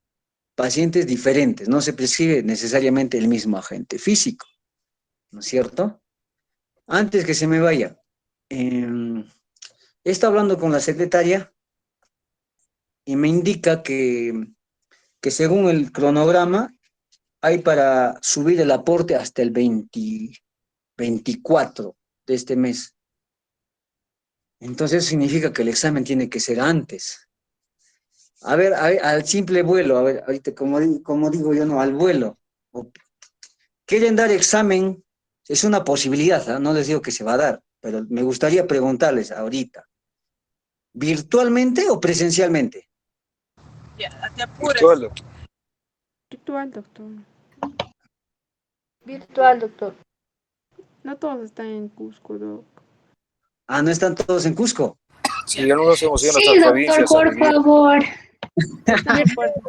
pacientes diferentes, no se prescribe necesariamente el mismo agente físico, ¿no es cierto? Antes que se me vaya, he estado hablando con la secretaria y me indica que según el cronograma hay para subir el aporte hasta el 24 de este mes. Entonces eso significa que el examen tiene que ser antes. A ver, al simple vuelo, a ver, ahorita como digo yo, no, al vuelo. Quieren dar examen, es una posibilidad, ¿ah? No les digo que se va a dar, pero me gustaría preguntarles ahorita, ¿virtualmente o presencialmente? Virtual, doctor. Virtual, doctor. Virtual, doctor. No todos están en Cusco, doc. Ah, ¿no están todos en Cusco? Sí, algunos hemos ido a Sí, nuestras doctor, provincias a por vivir. favor. Están en Puerto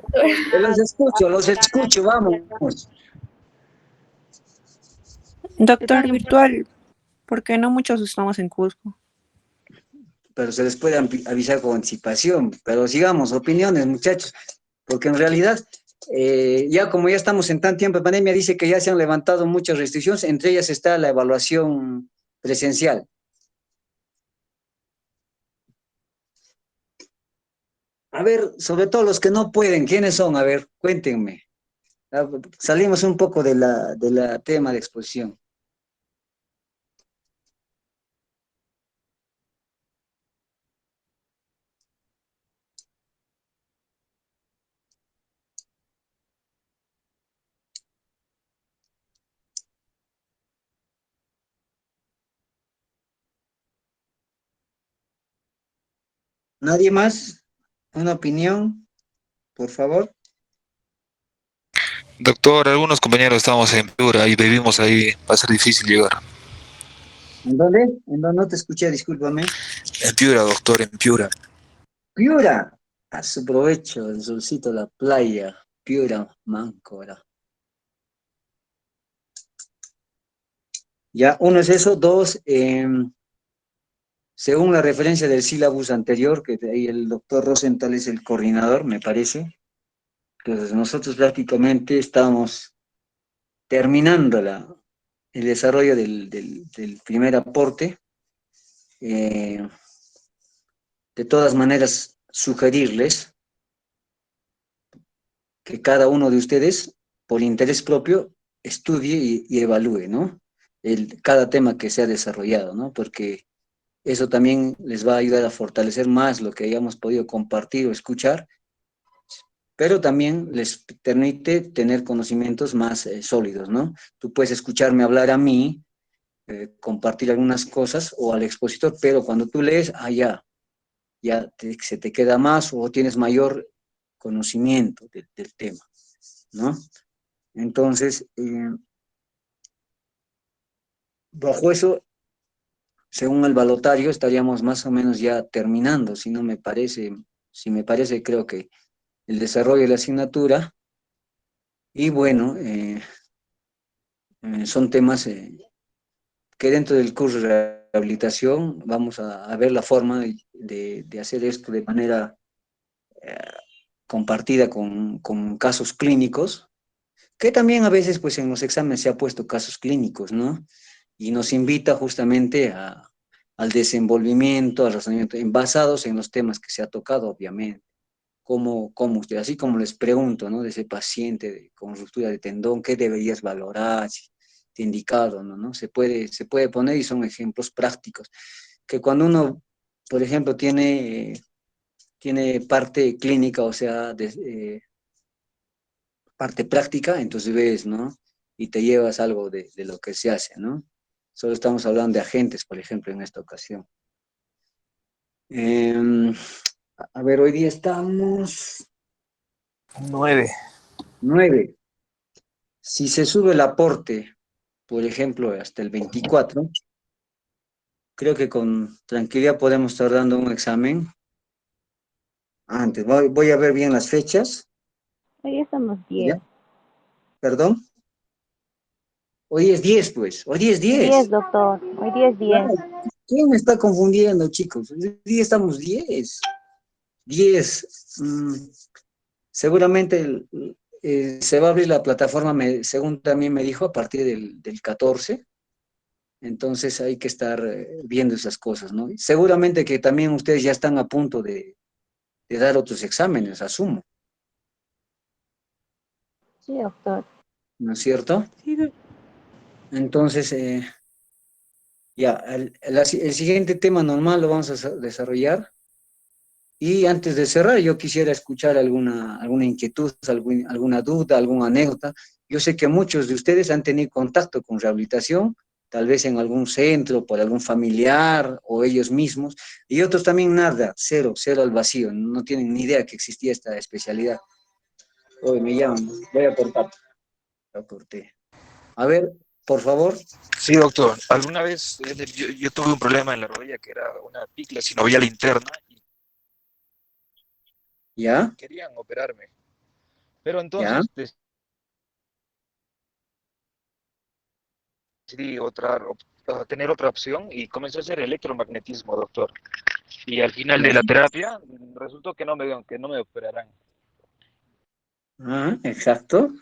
Los escucho, vamos. Están Doctor en Puerto. virtual, porque no muchos estamos en Cusco. Pero se les puede avisar con anticipación. Pero sigamos, opiniones, muchachos, porque en realidad, ya como ya estamos en tan tiempo de pandemia, dice que ya se han levantado muchas restricciones, entre ellas está la evaluación presencial. A ver, sobre todo los que no pueden, ¿quiénes son? A ver, cuéntenme. Ah, salimos un poco de la tema de exposición. ¿Nadie más? ¿Una opinión, por favor? Doctor, algunos compañeros estamos en Piura y vivimos ahí, va a ser difícil llegar. ¿En dónde? ¿En dónde? No te escuché, discúlpame. En Piura, doctor, en Piura. Piura, a su provecho, el solcito, la playa, Piura, Máncora. Ya, uno es eso, dos, según la referencia del sílabus anterior, que ahí el doctor Rosenthal es el coordinador, me parece, entonces nosotros prácticamente estamos terminando el desarrollo del primer aporte. De todas maneras, sugerirles que cada uno de ustedes, por interés propio, estudie y evalúe, ¿no? Cada tema que se ha desarrollado, ¿no? Porque eso también les va a ayudar a fortalecer más lo que hayamos podido compartir o escuchar, pero también les permite tener conocimientos más sólidos, ¿no? Tú puedes escucharme hablar a mí, compartir algunas cosas o al expositor, pero cuando tú lees, se te queda más o tienes mayor conocimiento del tema, ¿no? Entonces, bajo eso, según el balotario, estaríamos más o menos ya terminando, si me parece, creo que el desarrollo de la asignatura, y bueno, son temas que dentro del curso de rehabilitación vamos a ver la forma de hacer esto de manera eh, compartida con casos clínicos, que también a veces pues en los exámenes se ha puesto casos clínicos, ¿no? Y nos invita justamente al desenvolvimiento, al razonamiento, basados en los temas que se ha tocado, obviamente. Cómo usted, así como les pregunto, ¿no? De ese paciente con ruptura de tendón, ¿qué deberías valorar? Si te he indicado, ¿no? Se puede poner y son ejemplos prácticos. Que cuando uno, por ejemplo, tiene parte clínica, o sea, parte práctica, entonces ves, ¿no? Y te llevas algo de lo que se hace, ¿no? Solo estamos hablando de agentes, por ejemplo, en esta ocasión. A ver, hoy día estamos 9. 9. Si se sube el aporte, por ejemplo, hasta el 24, creo que con tranquilidad podemos estar dando un examen antes. Voy a ver bien las fechas. Hoy estamos ¿Ya? 10. ¿Perdón? Hoy es 10, pues. Hoy es 10, 10. doctor. Hoy día es 10. Claro. ¿Quién me está confundiendo, chicos? Hoy día estamos 10. 10. Seguramente se va a abrir la plataforma, según también me dijo, a partir del 14. Entonces hay que estar viendo esas cosas, ¿no? Seguramente que también ustedes ya están a punto de dar otros exámenes, asumo, Sí, doctor. ¿no es cierto? Sí, Entonces, ya, el siguiente tema normal lo vamos a desarrollar. Y antes de cerrar, yo quisiera escuchar alguna inquietud, alguna duda, alguna anécdota. Yo sé que muchos de ustedes han tenido contacto con rehabilitación, tal vez en algún centro, por algún familiar o ellos mismos, y otros también nada, cero, cero al vacío, no tienen ni idea que existía esta especialidad. Hoy me llaman, voy a cortar. Ya corté. A ver, por favor. Sí, doctor. Alguna vez yo tuve un problema en la rodilla que era una picla sinovial interna y ¿Ya? querían operarme. Pero ¿Ya? entonces decidí tener otra opción y comencé a hacer electromagnetismo, doctor. Y al final de ¿Ya? la terapia resultó que no me operarán. Ah, exacto.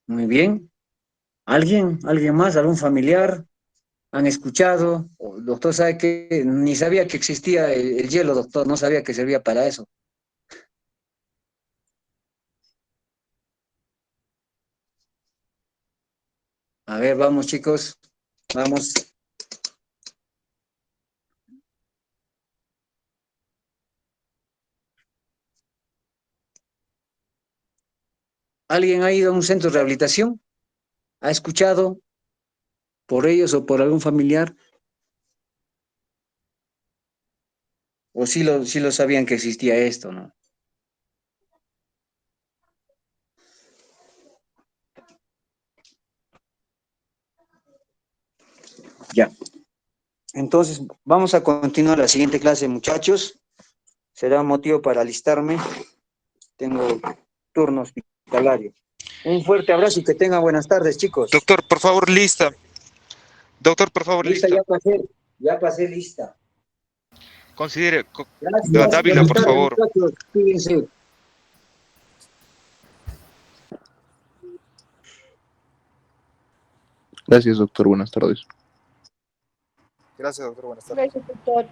Muy bien. ¿Alguien más? ¿Algún familiar? ¿Han escuchado? O el doctor sabe que ni sabía que existía el hielo, doctor, no sabía que servía para eso. A ver, vamos chicos, vamos. ¿Alguien ha ido a un centro de rehabilitación? ¿Ha escuchado por ellos o por algún familiar? ¿O sí lo sabían que existía esto, no? Ya. Entonces, vamos a continuar la siguiente clase, muchachos. Será motivo para alistarme. Tengo turno hospitalario. Un fuerte abrazo y que tengan buenas tardes, chicos. Doctor, por favor, lista. Doctor, por favor, Lista, lista. ya pasé lista. Considere, Gracias, Dávila, buenas por tardes, favor. muchachos. Cuídense. Gracias, doctor. Buenas tardes. Gracias, doctor. Buenas tardes. gracias, doctor.